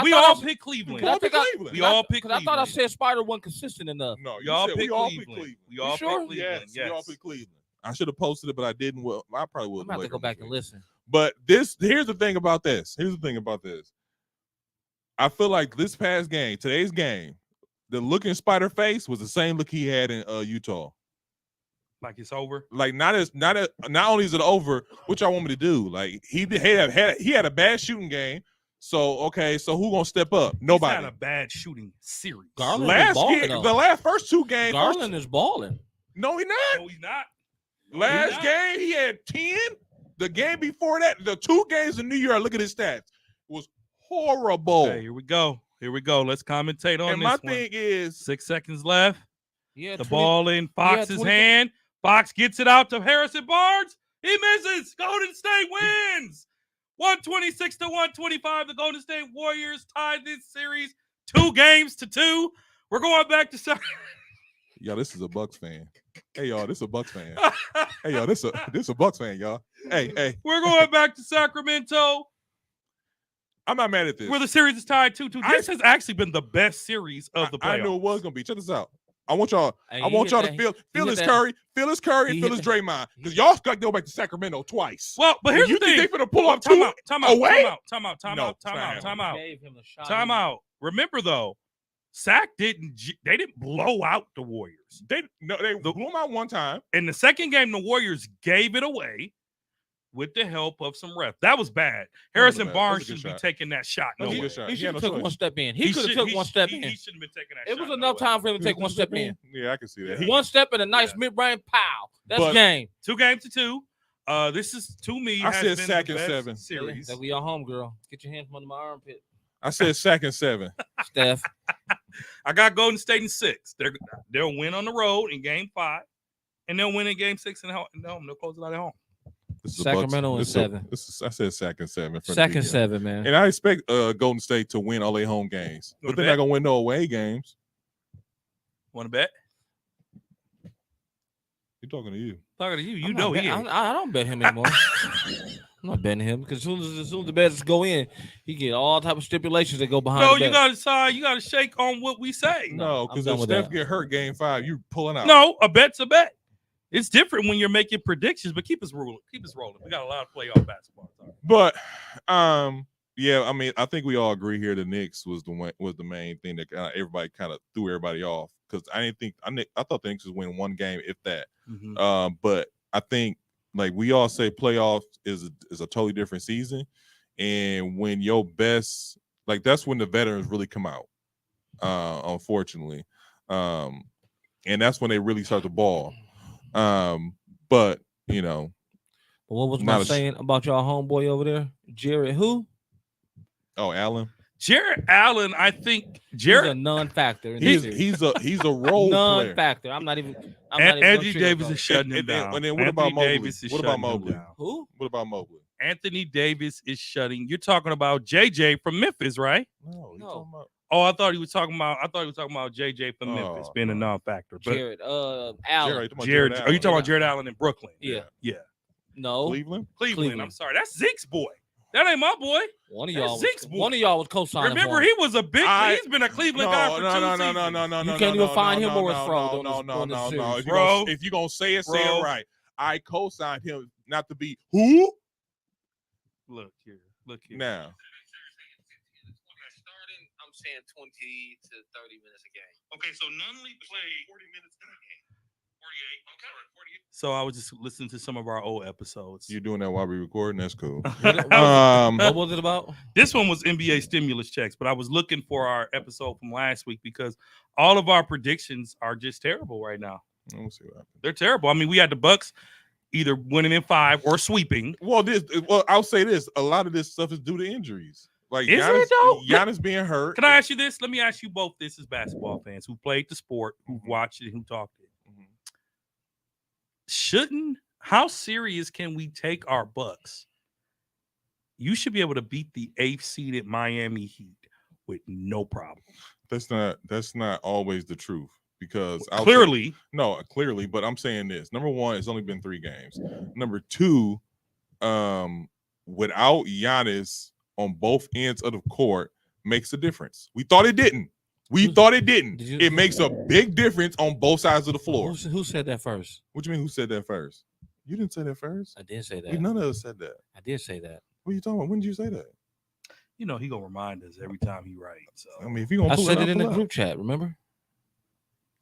B: We all picked Cleveland.
C: I think
A: Cleveland.
B: We all picked
C: Because I thought I said Spider wasn't consistent enough.
A: No,
B: Y'all
A: said
B: picked
A: we all
B: Cleveland.
A: picked Cleveland.
B: We all
C: sure?
B: picked Cleveland.
A: Yes, we all picked Cleveland. I should have posted it, but I didn't. Well, I probably would.
C: I'm gonna have to go back and listen.
A: But here's the thing about this. I feel like this past game, today's game, the look in Spider face was the same look he had in Utah.
B: Like it's over.
A: Like not only is it over, what y'all want me to do? Like he had a bad shooting game. So who gonna step up? Nobody.
B: He's had a bad shooting series.
C: Garland is balling, though.
A: the first two games.
C: Garland is balling.
A: No, he's not.
B: No, he's not.
A: Last game he had 10. The game before that, the 2 games in New York. Look at his stats. It was horrible.
B: Okay, here we go. Let's commentate on
A: and
B: this
A: my
B: one.
A: thing is,
B: 6 seconds left.
C: Yeah,
B: The ball in Fox's hand. Fox gets it out to Harrison Barnes. He misses. Golden State wins. 126-125. The Golden State Warriors tied this series 2-2. We're going back to
A: y'all, this is a Bucks fan. Hey, y'all, this is a Bucks fan. Hey, y'all, this a Bucks fan, y'all. Hey.
B: We're going back to Sacramento,
A: I'm not mad at this.
B: where the series is tied 2-2. This has actually been the best series of the playoffs.
A: I knew it was gonna be. Check this out. I want y'all
C: Hey,
A: to feel his Curry, feel his Curry, and feel his Draymond. Because y'all got to go back to Sacramento twice.
B: Well, but here's the
A: you think
B: thing.
A: they finna pull up
B: Time
A: two
B: out.
A: away?
B: Time out.
C: Gave him a shot.
B: Time out. Remember though, Sac they didn't blow out the Warriors.
A: They blew them out one time.
B: In the second game, the Warriors gave it away with the help of some refs. That was bad. Harrison Barnes shouldn't be taking that shot.
A: That was a
B: No,
A: good shot.
C: He
A: He
C: should
A: had
C: have
A: no
C: took
A: choice.
C: one step in. He could have took one step in.
B: He shouldn't have been taking that
C: It
B: shot.
C: was enough time for him to take one step in.
A: Yeah, I can see that.
C: One step and a nice mid-range pow. That's
A: But-
C: game.
B: 2-2. This is to me.
A: I
B: has
A: said
B: been
A: Sac
B: the
A: and
B: best
A: 7.
B: series.
C: That we are home, girl. Get your hands from under my armpit,
A: I said Sac and 7.
C: Steph.
B: I got Golden State in 6. They'll win on the road in Game 5, and they'll win in Game 6 and home. They'll close it out at home.
A: This is
C: Sacramento
A: Bucks.
C: in 7.
A: I said Sac and 7.
C: Second 7, man.
A: And I expect Golden State to win all their home games, but they're not gonna win no away games.
B: Want to bet?
A: He's talking to you.
B: Talking to you. You
C: I'm
B: know
C: not
B: he
C: bet-
B: ain't.
C: I don't bet him anymore. I'm not betting him because as soon as the bets go in, he get all type of stipulations that go behind.
B: No,
C: the
B: you
C: bet.
B: gotta decide. You gotta shake on what we say.
A: No,
C: I'm
A: because
C: done
A: if
C: with
A: Steph
C: that.
A: get hurt game 5, you pulling out.
B: No, a bet's a bet. It's different when you're making predictions, but keep us rolling. Keep us rolling. We got a lot of playoff basketball.
A: But yeah, I mean, I think we all agree here. The Knicks was the main thing that everybody kind of threw everybody off because I thought the Knicks was win one game if that.
B: Mm-hmm.
A: But I think like we all say, playoffs is a totally different season, and when your best, like that's when the veterans really come out. Unfortunately, and that's when they really start to ball. But you know,
C: What was
A: not
C: my
A: a-
C: saying about y'all homeboy over there, Jared? Who?
A: oh, Allen,
B: Jared Allen, I think
C: He's a
B: Jared
C: non-factor. In this series.
A: he's a role player.
C: Non-factor. I'm not even.
B: and
C: gonna
B: Anthony
C: treat
B: Davis
C: him
B: is shutting him
A: And
B: down.
A: then what about
B: Anthony
A: Mobley?
B: Davis is
A: What about
B: shutting him
A: Mobley?
B: down.
C: Who?
A: What about Mobley?
B: Anthony Davis is shutting. You're talking about JJ from Memphis, right?
A: No, you
C: No.
A: talking about
B: Oh, I thought he was talking about JJ from Memphis being a
A: no.
B: non-factor. But
C: Jared. Allen.
A: Jared,
B: Jared, are you talking
C: Yeah.
B: about Jared Allen in Brooklyn?
C: Yeah.
B: Yeah.
C: No.
A: Cleveland?
B: Cleveland. I'm sorry. That's Zeke's boy. That ain't my boy.
C: One of
B: That's
C: y'all.
B: Zeke's boy.
C: One of y'all was co-signing.
B: Remember,
C: for him.
B: he was a big. He's been a Cleveland guy for 2 seasons.
C: You can't even find him where it's from during this series.
B: Bro.
A: If you're going to say it
B: Bro.
A: right. I co-signed him not to be who?
B: Look here.
A: Now.
C: I'm saying 20 to 30 minutes a game.
B: Okay, so Nunley played 40 minutes in a game. So I was just listening to some of our old episodes.
A: You're doing that while we recording? That's cool.
C: What was it about?
B: This one was NBA stimulus checks, but I was looking for our episode from last week because all of our predictions are just terrible right now.
A: We'll see what happens.
B: They're terrible. I mean, we had the Bucks either winning in 5 or sweeping.
A: Well, I'll say this: a lot of this stuff is due to injuries. Like
B: Is
A: Giannis,
B: it though?
A: Giannis being hurt.
B: Can I ask you this? Let me ask you both this as basketball fans who played the sport, who watched it, who talked it. How serious can we take our Bucks? You should be able to beat the 8th seeded Miami Heat with no problem.
A: That's not always the truth because
B: Clearly,
A: but I'm saying this. Number one, it's only been 3 games. Number 2, without Giannis on both ends of the court makes a difference. We thought it didn't. It makes a big difference on both sides of the floor.
C: Who said that first?
A: What do you mean? Who said that first? You didn't say that first.
C: I did say that.
A: None of us said that.
C: I did say that.
A: What are you talking about? When did you say that?
B: you know he gonna remind us every time he writes. So
A: I mean, if you gonna
C: I
A: pull
C: said
A: it
C: it in the
A: pull
C: group chat. Remember?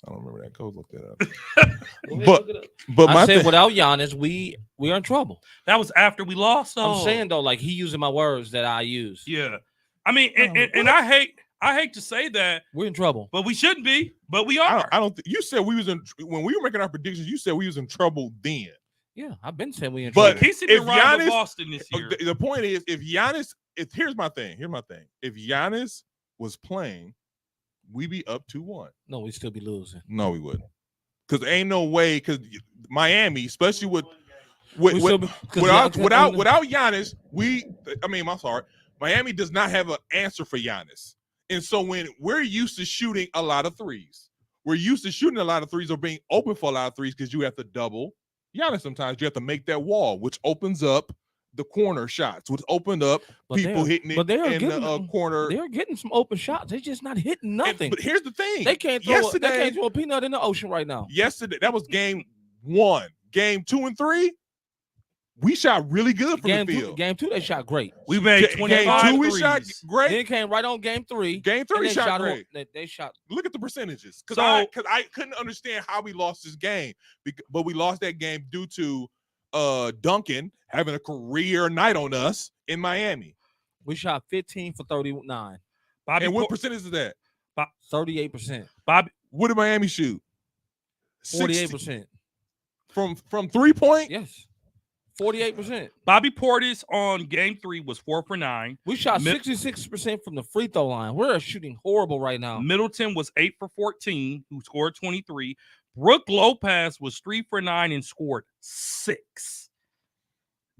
A: I don't remember that. Coach looked that up. But
C: I
A: my
C: said
A: thing,
C: without Giannis, we are in trouble.
B: that was after we lost. Though.
C: I'm saying though, like he using my words that I use.
B: Yeah, I mean, and I hate to say that
C: We're in trouble.
B: but we shouldn't be. But we are.
A: I don't. You said we was in when we were making our predictions. You said we was in trouble then.
C: Yeah, I've been saying we in
A: But
C: trouble.
B: He's sitting
A: if
B: around
A: Giannis-
B: Boston this year.
A: The point is, if Giannis, here's my thing. If Giannis was playing, we be up 2-1.
C: No, we still be losing.
A: No, we wouldn't. Because ain't no way. Because Miami, especially without Giannis, I'm sorry. Miami does not have an answer for Giannis. And so when we're used to shooting a lot of threes, we're used to shooting a lot of threes or being open for a lot of threes because you have to double Giannis sometimes. You have to make that wall, which opens up the corner shots, which opened up people hitting it in the corner.
C: They're getting some open shots. They're just not hitting nothing.
A: But here's the thing.
C: They can't throw a peanut in the ocean right now.
A: Yesterday, that was game 1. Game 2 and 3, we shot really good from the field.
C: Game 2, they shot great.
B: We made 25
A: Game 2, we
B: threes.
A: shot great.
C: Then it came right on game 3.
A: Game 3
C: they
A: shot great.
C: They shot.
A: Look at the percentages. Because
B: So-
A: I couldn't understand how we lost this game. But we lost that game due to Duncan having a career night on us in Miami.
C: We shot 15 for 39.
B: Bobby
A: And what
B: Por-
A: percentage is that?
C: 38%.
B: Bobby
A: What did Miami shoot?
C: 48%.
A: From 3-point?
C: Yes. 48%.
B: Bobby Portis on game 3 was 4 for 9.
C: We shot
B: Mid-
C: 66% from the free throw line. We're shooting horrible right now.
B: Middleton was 8 for 14, who scored 23. Brooke Lopez was 3 for 9 and scored 6.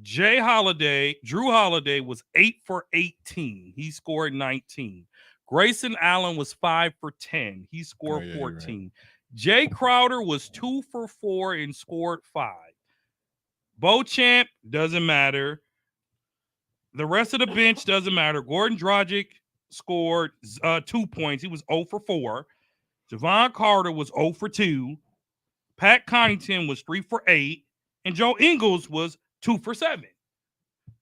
B: Drew Holiday was 8 for 18. He scored 19. Grayson Allen was 5 for 10. He scored 14. Jay Crowder was 2 for 4 and scored 5. Beauchamp doesn't matter. The rest of the bench doesn't matter. Gordon Dragic scored 2 points. He was 0 for 4. Javon Carter was 0 for 2. Pat Connaughton was 3 for 8. And Joe Ingles was 2 for 7.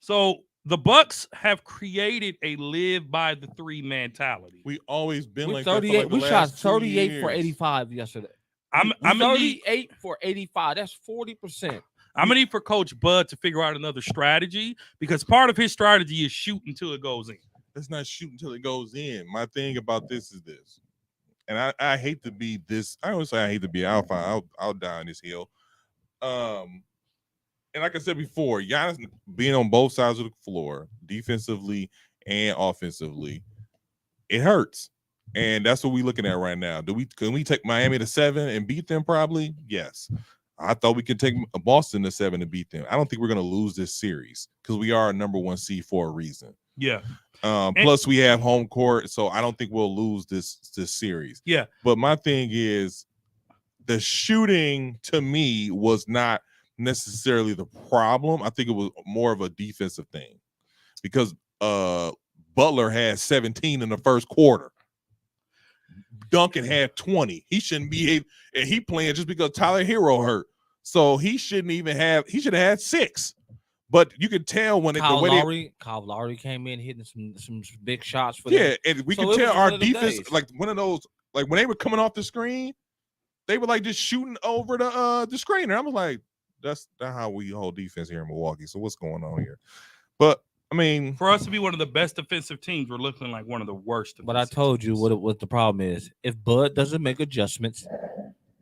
B: So the Bucks have created a live by the 3 mentality.
A: We always been
C: We
A: like that.
C: 38.
A: For
C: We
A: like the
C: shot
A: last 2
C: 38 for
A: years.
C: 85 yesterday.
B: I'm gonna need
C: 38 for 85. That's 40%.
B: I'm gonna need for Coach Bud to figure out another strategy because part of his strategy is shoot until it goes in.
A: Let's not shoot until it goes in. My thing about this is this, and I hate to be this. I always say I hate to be alpha. I'll die on this hill. And like I said before, Giannis being on both sides of the floor, defensively and offensively, it hurts. And that's what we're looking at right now. Can we take Miami to 7 and beat them? Probably, yes. I thought we could take Boston to 7 and beat them. I don't think we're going to lose this series because we are a number 1 seed for a reason.
B: Yeah.
A: Plus, we have home court, so I don't think we'll lose this series.
B: Yeah.
A: But my thing is, the shooting to me was not necessarily the problem. I think it was more of a defensive thing because Butler had 17 in the first quarter. Duncan had 20. He shouldn't be and he playing just because Tyler Hero hurt. So he shouldn't even have. He should have had 6. But you can tell when
C: Kyle Lowry came in hitting some big shots for them.
A: And we
C: So
A: can
C: it
A: tell
C: was
A: our
C: one of them
A: defense,
C: days.
A: like one of those, like when they were coming off the screen, they were like just shooting over the screener. I was like, that's not how we hold defense here in Milwaukee. So what's going on here? But I mean,
B: For us to be one of the best defensive teams, we're looking like one of the worst.
C: But I told you what the problem is. If Bud doesn't make adjustments,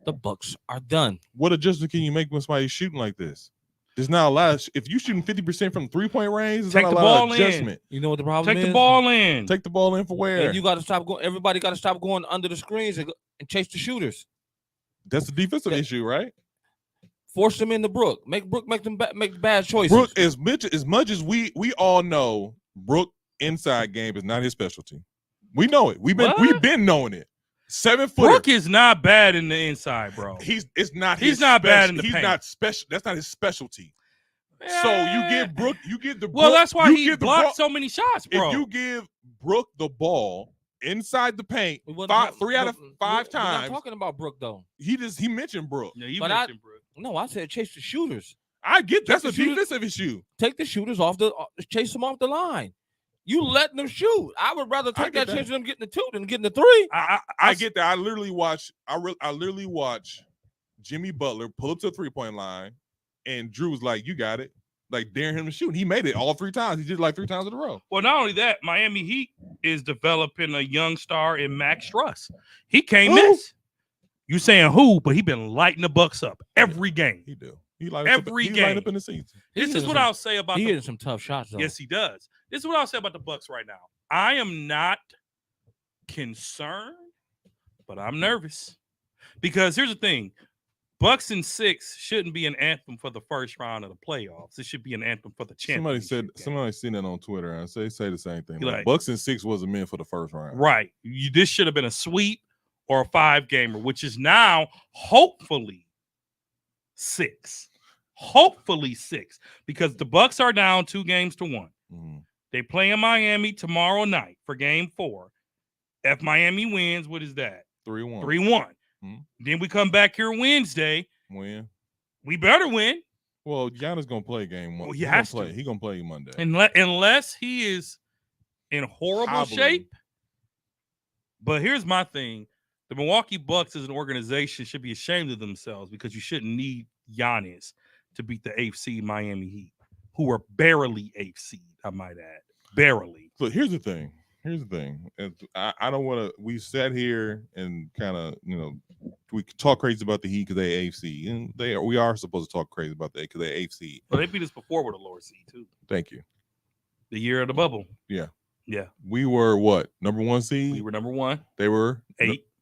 C: the Bucks are done.
A: what adjustment can you make when somebody's shooting like this? There's not a lot of if you're shooting 50% from 3-point range, there's
B: Take
A: not
B: the
A: a lot
B: ball
A: of
B: in.
A: adjustment.
C: You know what the problem is?
B: Take the ball in.
A: Take the ball in for where?
C: And you got to stop going. Everybody got to stop going under the screens and chase the shooters.
A: That's the defensive issue, right?
C: Force them into Brook. Make Brook make bad choices.
A: Brook, as much as we all know, Brook inside game is not his specialty. We know it. We've been knowing it. 7 foot.
B: Brook is not bad in the inside, bro.
A: He's not
B: bad in the
A: he's
B: paint.
A: not special. That's not his specialty. So you give Brook,
B: Well, that's why he blocked so many shots, bro.
A: If you give Brook the ball inside the paint, 3 out of 5 times.
C: We're not talking about Brook though.
A: He mentioned Brook.
B: Yeah, mentioned Brook.
C: No, I said chase the shooters.
A: I get that's a defensive issue.
C: Take the shooters off chase them off the line. You letting them shoot. I would rather take that chance of them getting the 2 than getting the 3.
A: I get that. I literally watch Jimmy Butler pull up to the 3-point line, and Drew was like, "You got it." Like daring him to shoot. He made it all 3 times. He did it like 3 times in a row.
B: Well, not only that, Miami Heat is developing a young star in Max Struss. He can't miss. You saying who? But he been lighting the Bucks up every game.
A: He do. He light
B: every game.
A: Light up in the season.
B: This is what I'll say about.
C: He hitting some tough shots though.
B: Yes, he does. This is what I'll say about the Bucks right now. I am not concerned, but I'm nervous because here's the thing: Bucks in 6 shouldn't be an anthem for the first round of the playoffs. It should be an anthem for the championship.
A: Somebody seen that on Twitter and say the same thing. Like,
B: Like,
A: Bucks in 6 wasn't meant for the first round.
B: Right. This should have been a sweep or a 5-gamer, which is now hopefully 6. Hopefully 6, because the Bucks are down 2-1.
A: Mm-hmm.
B: They play in Miami tomorrow night for game 4. If Miami wins, what is that?
A: 3-1.
B: 3-1. Then we come back here Wednesday.
A: Win.
B: We better win.
A: Well, Giannis gonna play game 1.
B: Well, he has to.
A: He gonna play Monday.
B: Unless he is in horrible shape. But here's my thing. The Milwaukee Bucks as an organization should be ashamed of themselves because you shouldn't need Giannis to beat the 8th seed Miami Heat, who are barely 8th seed, I might add. Barely.
A: So here's the thing. I don't want to. We sat here and kind of, we talk crazy about the Heat because they're 8th seed, and we are supposed to talk crazy about that because they're 8th seed.
B: Well, they beat us before with a lower seed too.
A: Thank you.
B: The year of the bubble.
A: Yeah.
B: We
A: were what, number 1 seed?
B: We were number 1.
A: They were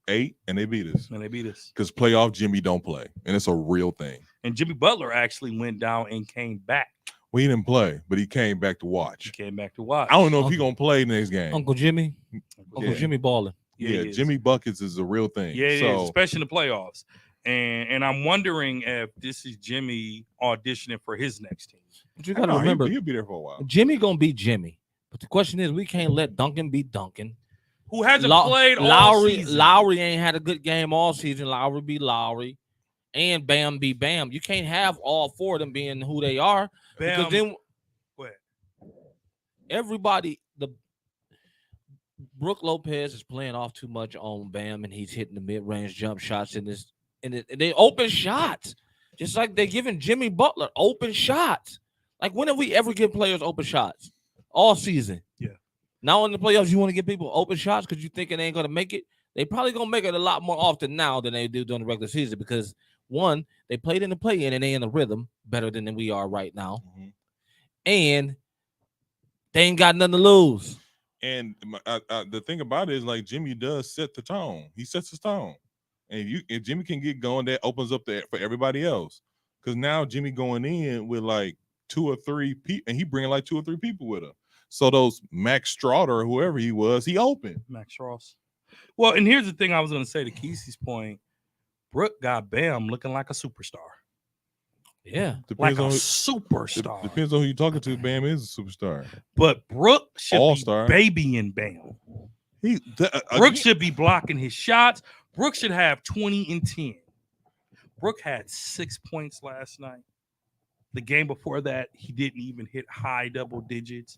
B: 8,
A: and they beat us.
B: Because
A: playoff Jimmy don't play, and it's a real thing.
B: And Jimmy Butler actually went down and came back.
A: Well, he didn't play, but he came back to watch.
B: I
A: don't know if he's gonna play next game.
C: Uncle Jimmy balling.
A: Yeah, Jimmy buckets is a real thing.
B: Yeah, it is, especially in the playoffs. And I'm wondering if this is Jimmy auditioning for his next team.
C: But you gotta remember,
A: he'll be there for a while.
C: Jimmy gonna beat Jimmy. But the question is, we can't let Duncan beat Duncan.
B: Who hasn't played all season.
C: Lowry ain't had a good game all season. Lowry be Lowry. And Bam be Bam. You can't have all 4 of them being who they are.
B: Bam.
C: Because then
B: what?
C: Everybody, Brook Lopez is playing off too much on Bam, and he's hitting the mid-range jump shots and they open shots. Just like they're giving Jimmy Butler open shots. Like, when have we ever given players open shots? All season.
B: Yeah.
C: Now in the playoffs, you want to give people open shots because you think they ain't gonna make it. They probably gonna make it a lot more often now than they do during the regular season because, one, they played in the play-in and they in the rhythm better than we are right now.
A: Mm-hmm.
C: And they ain't got nothing to lose.
A: And the thing about it is, like, Jimmy does set the tone. He sets the tone. And if Jimmy can get going, that opens up for everybody else. Because now Jimmy going in with like 2 or 3 people, and he bringing like 2 or 3 people with him. So those Max Strauder or whoever he was, he opened.
B: Max Ross. Well, and here's the thing I was going to say to Kesey's point. Brook got Bam looking like a superstar.
C: Yeah.
B: Like a superstar.
A: Depends on who you're talking to. Bam is a superstar.
B: But Brook should
A: All-star.
B: be babying Bam. Brook should be blocking his shots. Brook should have 20 and 10. Brook had 6 points last night. The game before that, he didn't even hit high double digits.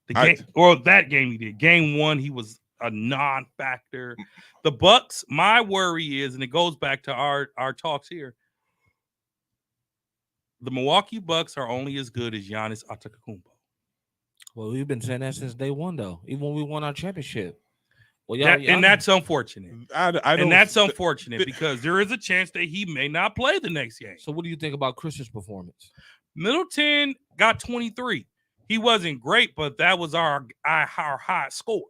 B: That game he did. Game 1, he was a non-factor. The Bucks, my worry is, and it goes back to our talks here. The Milwaukee Bucks are only as good as Giannis Antetokounmpo.
C: Well, we've been saying that since day one, though. Even when we won our championship. Well,
B: And that's unfortunate.
A: I don't.
B: And that's unfortunate because there is a chance that he may not play the next game.
C: So, what do you think about Chris's performance?
B: Middleton got 23. He wasn't great, but that was our high score.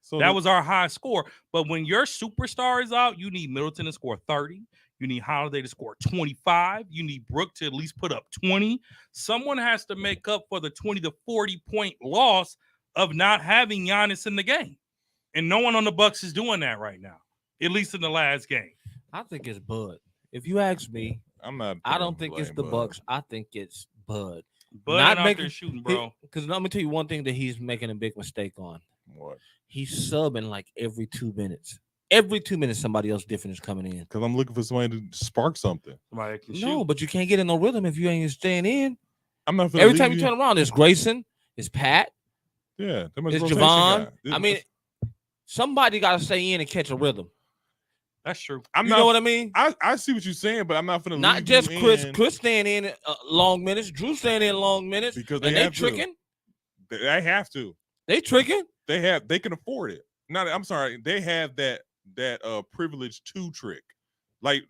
A: So
B: That was our high score. But when your superstar is out, you need Middleton to score 30. You need Holiday to score 25. You need Brook to at least put up 20. Someone has to make up for the 20 to 40 point loss of not having Giannis in the game. And no one on the Bucks is doing that right now, at least in the last game.
C: I think it's Bud. If you ask me,
A: I'm not.
C: I don't think it's the
A: Bud.
C: Bucks. I think it's Bud.
B: But
C: Not
B: out
C: making-
B: there shooting, bro.
C: Because let me tell you one thing that he's making a big mistake on.
A: What?
C: He's subbing like every 2 minutes. Every 2 minutes, somebody else different is coming in.
A: Because I'm looking for somebody to spark something.
B: Somebody that can
C: No,
B: shoot.
C: but you can't get in no rhythm if you ain't staying in.
A: I'm not.
C: Every time you turn around, it's Grayson, it's Pat,
A: yeah,
C: it's Javon. I mean, somebody got to stay in and catch a rhythm.
B: That's true.
A: I'm
C: You
A: not.
C: know what I mean?
A: I see what you're saying, but I'm not gonna.
C: Not
A: leave
C: just
A: you
C: Chris.
A: in
C: Chris staying in long minutes. Drew staying in long minutes.
A: because
C: And
A: they
C: they
A: have to.
C: tricking.
A: They have to.
C: They tricking.
A: They can afford it. Not. I'm sorry. They have that privilege to trick. Like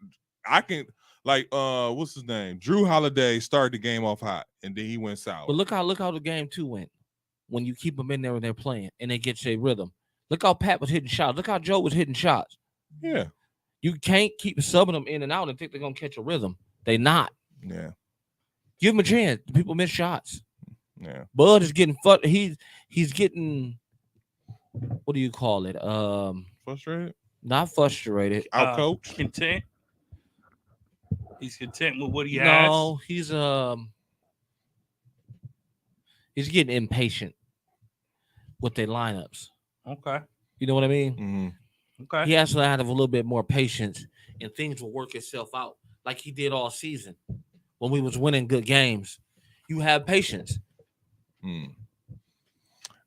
A: I can. Like what's his name? Drew Holiday started the game off hot, and then he went sour.
C: But look how the game 2 went. When you keep them in there and they're playing and they get their rhythm. Look how Pat was hitting shots. Look how Joe was hitting shots.
A: Yeah.
C: You can't keep subbing them in and out and think they're gonna catch a rhythm. They not.
A: Yeah.
C: Give them a chance. People miss shots.
A: Yeah.
C: Bud is getting he's getting, what do you call it?
A: Frustrated.
C: Not frustrated.
A: Out coach.
B: Content. He's content with what he has.
C: No, he's getting impatient with their lineups.
B: Okay.
C: You know what I mean?
A: Mm-hmm.
B: Okay.
C: He has to have a little bit more patience, and things will work itself out like he did all season when we was winning good games. You have patience.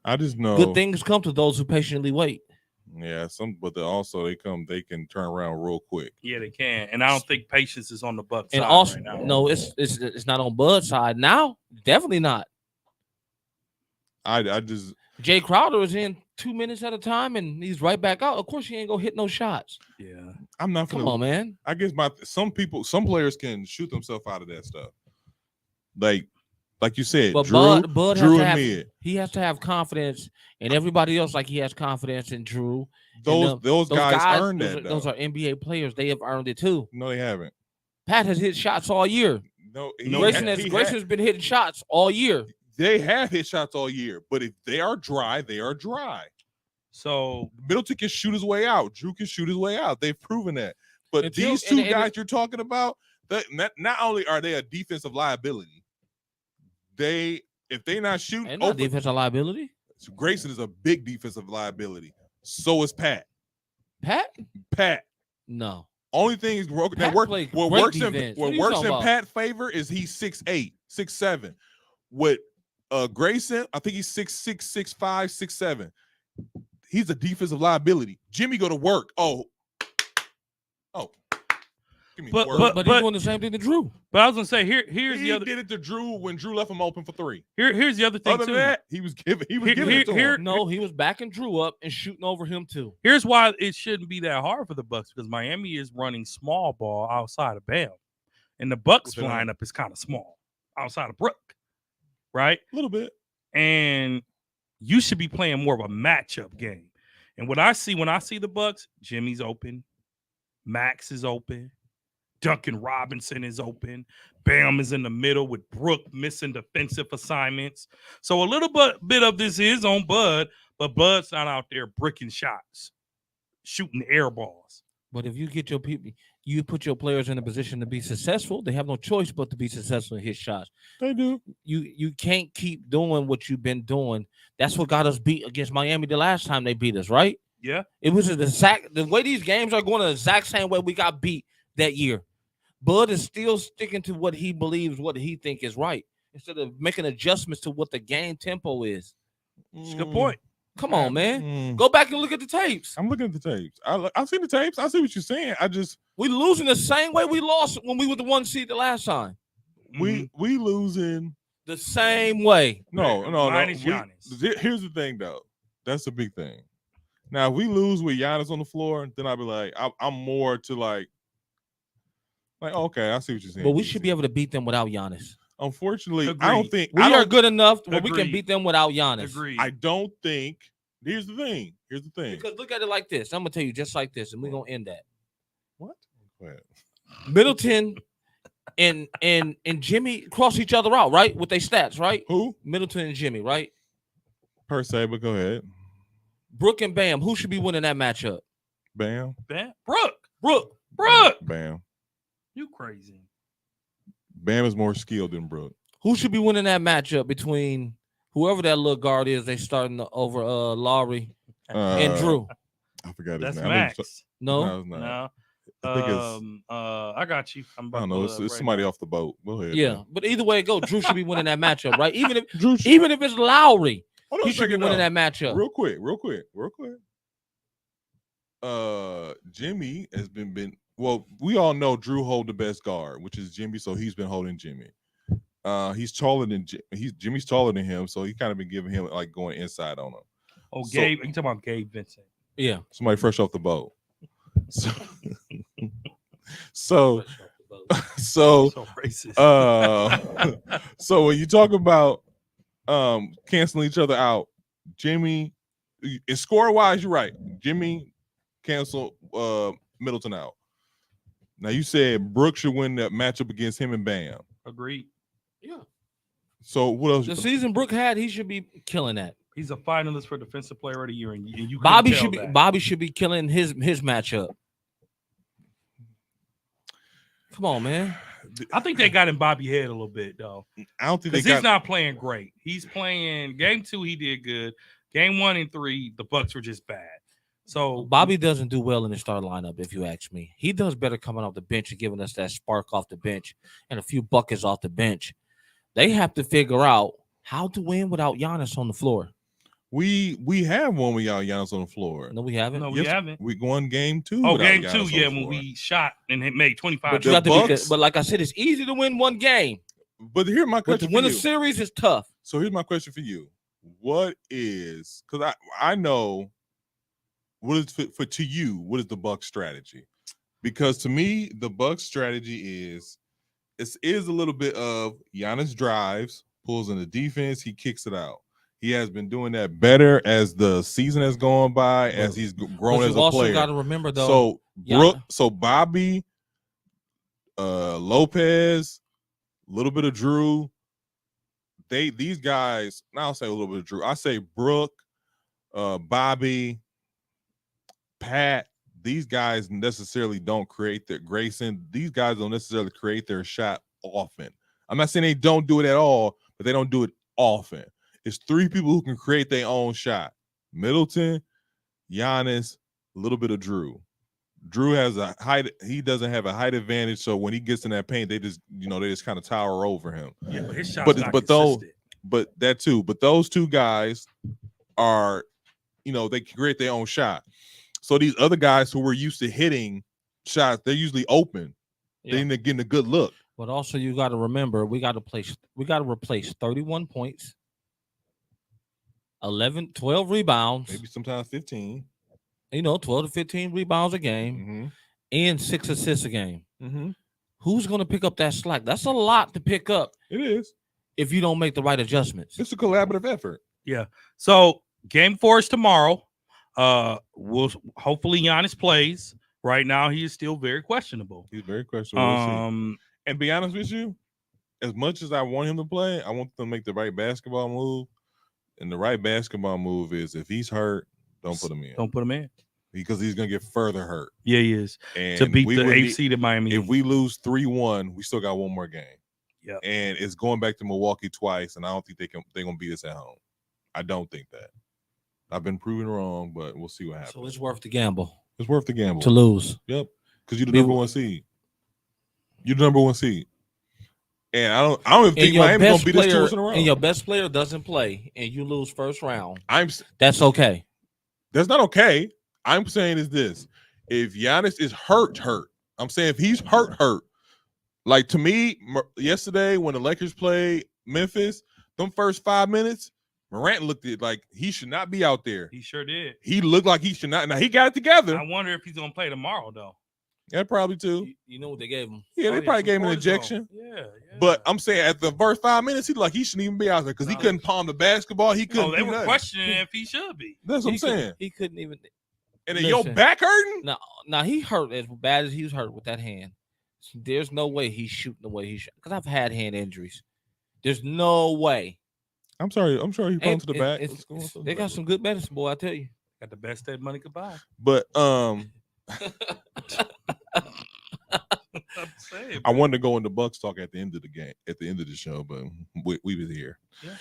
A: I just know
C: Good things come to those who patiently wait.
A: Yeah, but they can turn around real quick.
B: Yeah, they can. And I don't think patience is on the Bucks
C: And
B: side
C: also,
B: right now.
C: no, it's not on Bud's side now. Definitely not.
A: I just
C: Jay Crowder is in 2 minutes at a time, and he's right back out. Of course, he ain't gonna hit no shots.
B: Yeah.
A: I'm not
C: Come
A: gonna.
C: on, man.
A: I guess some players can shoot themselves out of that stuff. Like you said,
C: But
A: Drew,
C: Bud
A: Drew
C: has to
A: and
C: have,
A: mid.
C: he has to have confidence, and everybody else like he has confidence in Drew.
A: Those guys earned
C: those
A: that.
C: are, those are NBA players. They have earned it too.
A: No, they haven't.
C: Pat has hit shots all year.
A: No,
C: Grayson's been hitting shots all year.
A: They have hit shots all year, but if they are dry, they are dry.
B: So
A: Middleton can shoot his way out. Drew can shoot his way out. They've proven that. But these two guys you're talking about, not only are they a defensive liability, if they not shooting,
C: And not defensive liability.
A: Grayson is a big defensive liability. So is Pat.
C: Pat? No.
A: Only thing is what works in Pat's favor is he's 6'8", 6'7". With Grayson, I think he's 6'6", 6'5", 6'7". He's a defensive liability. Jimmy go to work. Oh. Give me work.
C: But he's doing the same thing to Drew.
B: But I was gonna say here's
A: he
B: the other.
A: did it to Drew when Drew left him open for three.
B: Here's the other thing
A: Other
B: too.
A: than that, he was giving it to him.
C: No, he was backing Drew up and shooting over him too.
B: Here's why it shouldn't be that hard for the Bucks, because Miami is running small ball outside of Bam, and the Bucks lineup is kind of small outside of Brook, right?
A: A little bit.
B: And you should be playing more of a matchup game. And what I see when I see the Bucks, Jimmy's open, Max is open, Duncan Robinson is open, Bam is in the middle with Brook missing defensive assignments. So a little bit of this is on Bud, but Bud's not out there bricking shots, shooting air balls.
C: But if you get your people, you put your players in a position to be successful, they have no choice but to be successful and hit shots.
A: They do.
C: You can't keep doing what you've been doing. That's what got us beat against Miami the last time they beat us, right?
B: Yeah.
C: It was the way these games are going the exact same way we got beat that year. Bud is still sticking to what he believes, what he think is right, instead of making adjustments to what the game tempo is.
B: It's a good point.
C: Come on, man. Go back and look at the tapes.
A: I'm looking at the tapes. I've seen the tapes. I see what you're saying.
C: We losing the same way we lost when we were the 1 seed the last time.
A: We losing
C: the same way.
A: No.
B: Minus Giannis.
A: Here's the thing, though. That's the big thing. Now, if we lose with Giannis on the floor, then I'll be like, I'm more to like, okay, I see what you're saying.
C: But we should be able to beat them without Giannis.
A: Unfortunately,
B: Agreed.
A: I don't think
C: we are good enough where we can
B: Agreed.
C: beat them without Giannis.
B: Agreed.
A: I don't think. Here's the thing.
C: Because look at it like this. I'm gonna tell you just like this, and we're gonna end that.
A: What? Go ahead.
C: Middleton and Jimmy cross each other out, right? With their stats, right?
A: Who?
C: Middleton and Jimmy, right?
A: Per se, but go ahead.
C: Brooke and Bam. Who should be winning that matchup?
A: Bam.
B: Brooke.
A: Bam.
B: You crazy.
A: Bam is more skilled than Brooke.
C: Who should be winning that matchup between whoever that little guard is? They starting over Lowry and Drew.
A: I forgot his
B: That's
A: name.
B: Max.
C: No,
A: it's not.
B: No.
A: I think it's.
B: I got you. I'm
A: I don't know. It's somebody off the boat. Go ahead.
C: Yeah, but either way it go, Drew should be winning that matchup, right? Even if
A: Drew
C: even if it's Lowry,
A: Hold on
C: he
A: a
C: should be
A: second,
C: winning
A: though.
C: that matchup.
A: Real quick. Jimmy has been well, we all know Drew hold the best guard, which is Jimmy, so he's been holding Jimmy. He's taller than Jimmy's taller than him, so he kind of been giving him like going inside on him.
B: Oh, Gabe, you talking about Gabe Vincent?
C: Yeah,
A: somebody fresh off the boat. So
B: So racist.
A: so when you talk about canceling each other out, Jimmy, and score wise, you're right. Jimmy cancel Middleton out. Now you said Brooke should win that matchup against him and Bam.
B: Agreed.
C: yeah.
A: So what else?
C: The season Brooke had, he should be killing that.
B: He's a finalist for Defensive Player of the Year, and you
C: Bobby
B: couldn't
C: should
B: tell
C: be
B: that.
C: Bobby should be killing his matchup. Come on, man.
B: I think they got in Bobby head a little bit though,
A: I don't think they
B: because he's not playing great. He's playing game 2. He did good. Game 1 and 3, the Bucks were just bad. So
C: Bobby doesn't do well in the start lineup, if you ask me. He does better coming off the bench and giving us that spark off the bench and a few buckets off the bench. They have to figure out how to win without Giannis on the floor.
A: We have one without Giannis on the floor.
C: No, we haven't.
B: No, we
A: Yes,
B: haven't.
A: We won game 2.
B: Oh,
A: without
B: game
A: Giannis
B: 2,
A: on the
B: yeah, when
A: floor.
B: we shot and it made 25.
C: But you
A: The
C: got to
A: Bucks-
C: but like I said, it's easy to win one game.
A: But here's my
C: But
A: question
C: to
A: for
C: win a
A: you.
C: series is tough.
A: So here's my question for you. What is, because I know what is for to you, what is the Bucks strategy? Because to me, the Bucks strategy is a little bit of Giannis drives, pulls in the defense, he kicks it out. He has been doing that better as the season has gone by, as he's grown
C: But
A: as
C: you
A: a
C: also
A: player.
C: got to remember though.
A: So
C: Yeah.
A: Brooke, so Bobby, Lopez, a little bit of Drew. These guys, I'll say a little bit of Drew. I say Brooke, Bobby, Pat. These guys necessarily don't create their Grayson. These guys don't necessarily create their shot often. I'm not saying they don't do it at all, but they don't do it often. It's 3 people who can create their own shot: Middleton, Giannis, a little bit of Drew. Drew has a height. He doesn't have a height advantage, so when he gets in that paint, they just kind of tower over him.
B: Yeah, but his shot's not
A: But
B: consistent.
A: But that too. But those 2 guys are, they can create their own shot. So these other guys who were used to hitting shots, they're usually open.
C: Yeah.
A: They're getting a good look.
C: But also you got to remember we got to replace 31 points, 12 rebounds,
A: Maybe sometimes 15.
C: 12 to 15 rebounds a game,
A: Mm-hmm.
C: and 6 assists a game.
A: Mm-hmm.
C: Who's going to pick up that slack? That's a lot to pick up
A: It is.
C: if you don't make the right adjustments.
A: It's a collaborative effort.
B: Yeah. So game 4 is tomorrow. We'll hopefully Giannis plays. Right now, he is still very questionable.
A: He's very questionable. We'll see. And be honest with you, as much as I want him to play, I want them to make the right basketball move. And the right basketball move is if he's hurt, don't put him in.
B: Don't put him in.
A: Because he's gonna get further hurt.
B: Yeah, he is.
A: And
B: To beat
A: we
B: the
A: would
B: 8th seed in Miami.
A: If we lose 3-1, we still got one more game.
B: Yeah.
A: And it's going back to Milwaukee twice, and I don't think they're gonna beat us at home. I don't think that. I've been proven wrong, but we'll see what happens.
C: So it's worth the gamble
A: It's worth the gamble.
C: to lose.
A: Yep. Because you're the number 1 seed. You're the number 1 seed. And I don't even think Miami's gonna beat us 2 weeks in a row.
C: And your best player doesn't play, and you lose first round.
A: That's
C: okay.
A: That's not okay. I'm saying is this: if Giannis is hurt, I'm saying if he's hurt. Like to me, yesterday when the Lakers played Memphis, them first 5 minutes, Morant looked like he should not be out there.
B: He sure did.
A: He looked like he should not. Now he got it together.
B: I wonder if he's gonna play tomorrow though.
A: Yeah, probably too.
C: You know what they gave him?
A: Yeah, they probably gave him an injection.
B: Yeah.
A: But I'm saying at the first 5 minutes, he shouldn't even be out there because he couldn't palm the basketball. He couldn't.
B: They were questioning if he should be.
A: That's what I'm saying.
C: He couldn't even.
A: And then your back hurting?
C: No, he hurt as bad as he was hurt with that hand. There's no way he's shooting the way he shot. Because I've had hand injuries. There's no way.
A: I'm sorry. I'm sure he fell to the back.
C: They got some good medicine, boy. I tell you.
B: Got the best that money could buy.
A: But
B: I'm saying,
A: I wanted to go into Bucks talk at the end of the game, at the end of the show, but we was here.
B: Yeah.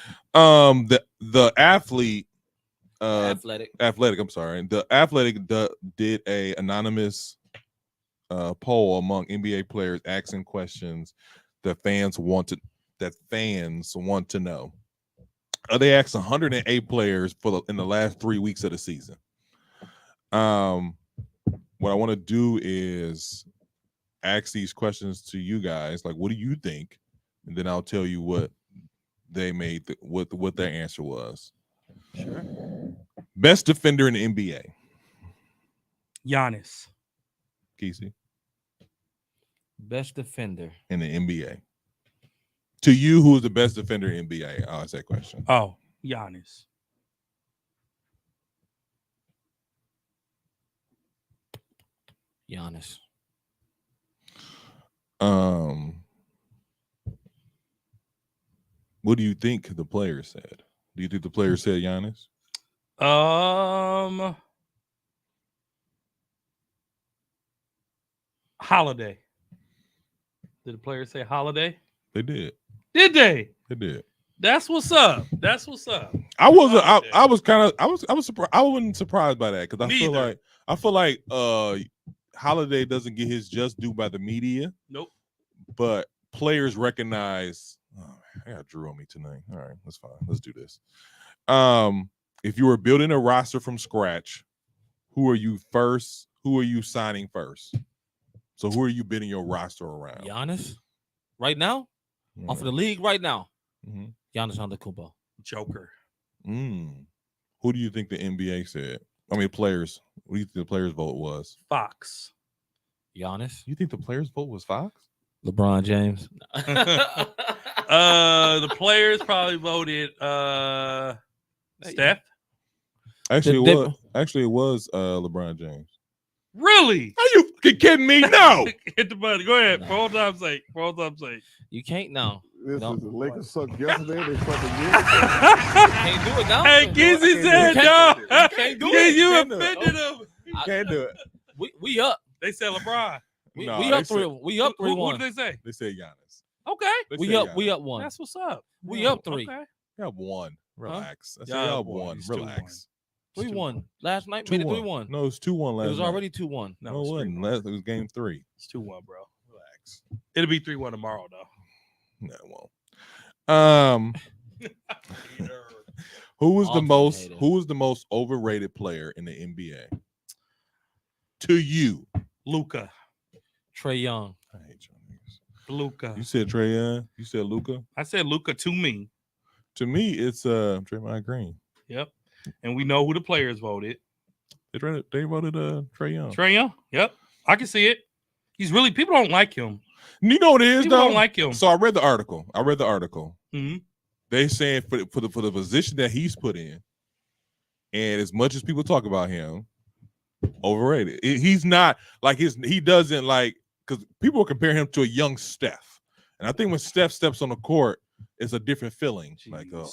A: The athlete,
C: athletic.
A: I'm sorry. The athletic did a anonymous poll among NBA players asking questions that fans want to know. They asked 108 players in the last 3 weeks of the season. What I want to do is ask these questions to you guys, like, what do you think? And then I'll tell you what they made, what their answer was.
B: Sure.
A: Best defender in the NBA.
B: Giannis.
A: Kesey.
C: Best defender
A: in the NBA. To you, who is the best defender in the NBA? I'll ask that question.
B: Oh, Giannis.
C: Giannis.
A: What do you think the players said? Do you think the players said Giannis?
B: Holiday. Did the players say Holiday?
A: They did.
B: Did they?
A: They did.
B: That's what's up. That's what's up.
A: I wasn't. I was surprised. I wasn't surprised by that because I feel like Holiday doesn't get his just due by the media.
B: Nope.
A: But players recognize. Oh, man, I got Drew on me tonight. All right, that's fine. Let's do this. If you were building a roster from scratch, who are you first? Who are you signing first? So who are you building your roster around?
C: Giannis, right now, off of the league right now.
A: Mm-hmm.
C: Giannis Antetokounmpo.
B: Joker.
A: Who do you think the NBA said? I mean, players. What do you think the players' vote was?
B: Fox.
C: Giannis.
A: You think the players' vote was Fox?
C: LeBron James.
B: The players probably voted Steph.
A: Actually, it was LeBron James.
B: Really?
A: Are you kidding me? No.
B: Hit the button. Go ahead. For all time's sake.
C: You can't now.
F: This
C: No.
F: is the Lakers sucked yesterday. They sucked again.
C: Can't do it now.
B: Hey, Gizzy said, no.
C: Can't do
B: Yeah,
C: it.
B: you
F: Can't do it.
B: offended him.
A: Can't do it.
C: We up.
B: They said LeBron.
C: We
A: No,
C: up
A: they
C: three.
A: said-
C: We up
B: Who
C: 3-1.
B: did they say?
A: They said Giannis.
B: Okay.
A: They
C: We
A: said
C: up.
A: Giannis.
C: We up 1.
B: That's what's up.
C: We up 3.
B: Okay.
A: You have one. Relax. I said
B: Y'all
A: y'all have
B: won.
A: one.
B: It's
A: Relax.
C: 3 1 last night. Made it 3-1.
A: No, it's 2-1 last
C: It was
A: night.
C: already 2-1.
A: No, it wasn't. It was game 3.
B: It's 2-1, bro.
A: Relax.
B: It'll be 3-1 tomorrow, though.
A: No, it won't. Who was the most overrated player in the NBA? To you.
B: Luka.
C: Trey Young.
A: I hate you niggas.
B: Luka.
A: You said Trae Young. You said Luka.
B: I said Luka to me.
A: To me, it's Draymond Green.
B: Yep. And we know who the players voted.
A: They voted Trae Young.
B: Trae Young. Yep. I can see it. He's really, people don't like him.
A: You know what it is,
B: People
A: though?
B: don't like him.
A: So I read the article.
B: Mm-hmm.
A: They saying for the position that he's put in, and as much as people talk about him, overrated. He's not like he doesn't like, because people will compare him to a young Steph, and I think when Steph steps on the court, it's a different feeling.
B: Jeez.
A: Like, oh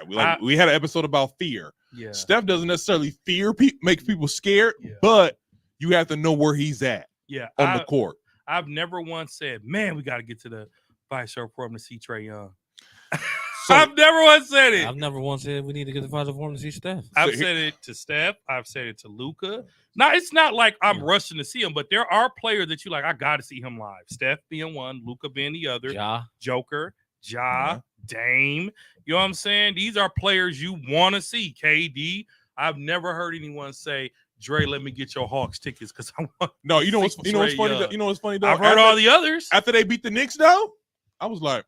A: my God. We had an episode about fear.
B: Yeah.
A: Steph doesn't necessarily fear make people scared,
B: Yeah.
A: but you have to know where he's at
B: Yeah.
A: on the court.
B: I've never once said, man, we got to get to the Vice Show Forum to see Trae Young. I've never once said it.
C: I've never once said we need to get the Final Four to see Steph.
B: I've said it to Steph. I've said it to Luka. Now, it's not like I'm rushing to see him, but there are players that you like, I got to see him live. Steph being one, Luka being the other,
C: Ja.
B: Joker, Dame. You know what I'm saying? These are players you want to see. KD. I've never heard anyone say, Dre, let me get your Hawks tickets because I want.
A: No, you know what's funny?
B: Young.
A: You know what's funny though?
B: I've heard all the others.
A: After they beat the Knicks, though, I was like,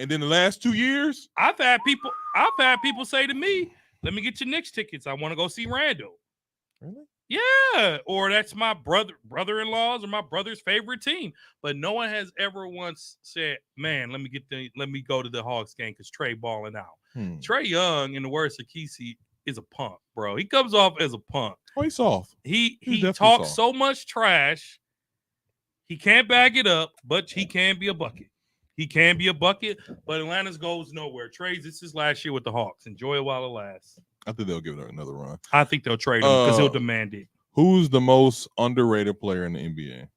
A: and then the last 2 years,
B: I've had people say to me, let me get your Knicks tickets. I want to go see Randall.
A: Really?
B: Yeah. Or that's my brother-in-law's or my brother's favorite team. But no one has ever once said, man, let me go to the Hawks game because Trey balling out. Trey Young, in the words of Kesey, is a punk, bro. He comes off as a punk.
A: Oh, he's soft.
B: He
A: definitely
B: talks
A: soft.
B: so much trash. He can't bag it up, but he can be a bucket. He can be a bucket, but Atlanta's goes nowhere. Trey's, this is last year with the Hawks. Enjoy it while it lasts.
A: I think they'll give it another run.
B: I think they'll trade him because he'll demand it.
A: Who's the most underrated player in the NBA?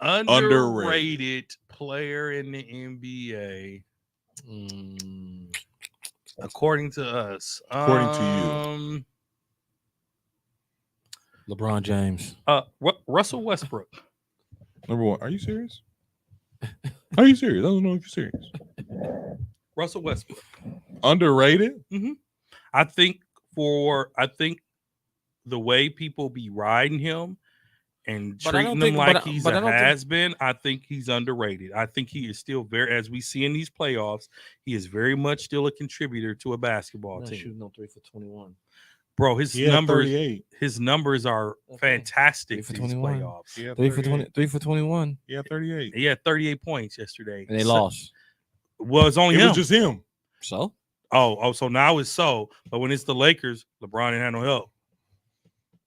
B: Underrated player in the NBA. According to us.
A: According to
C: you. LeBron James.
B: Russell Westbrook.
A: Number one. Are you serious? Are you serious? I don't know if you're serious.
B: Russell Westbrook.
A: Underrated?
B: Mm-hmm. I think the way people be riding him and treating him like he's a has-been, I think he's underrated. I think he is still very, as we see in these playoffs, he is very much still a contributor to a basketball team.
C: Shooting on 3 for 21.
B: Bro, his numbers are fantastic for these playoffs.
C: 3 for 21.
A: Yeah, 38.
B: He had 38 points yesterday.
C: And they lost.
B: Well, it's only him.
A: It was just him.
C: So?
B: Oh, so now it's so. But when it's the Lakers, LeBron didn't have no help.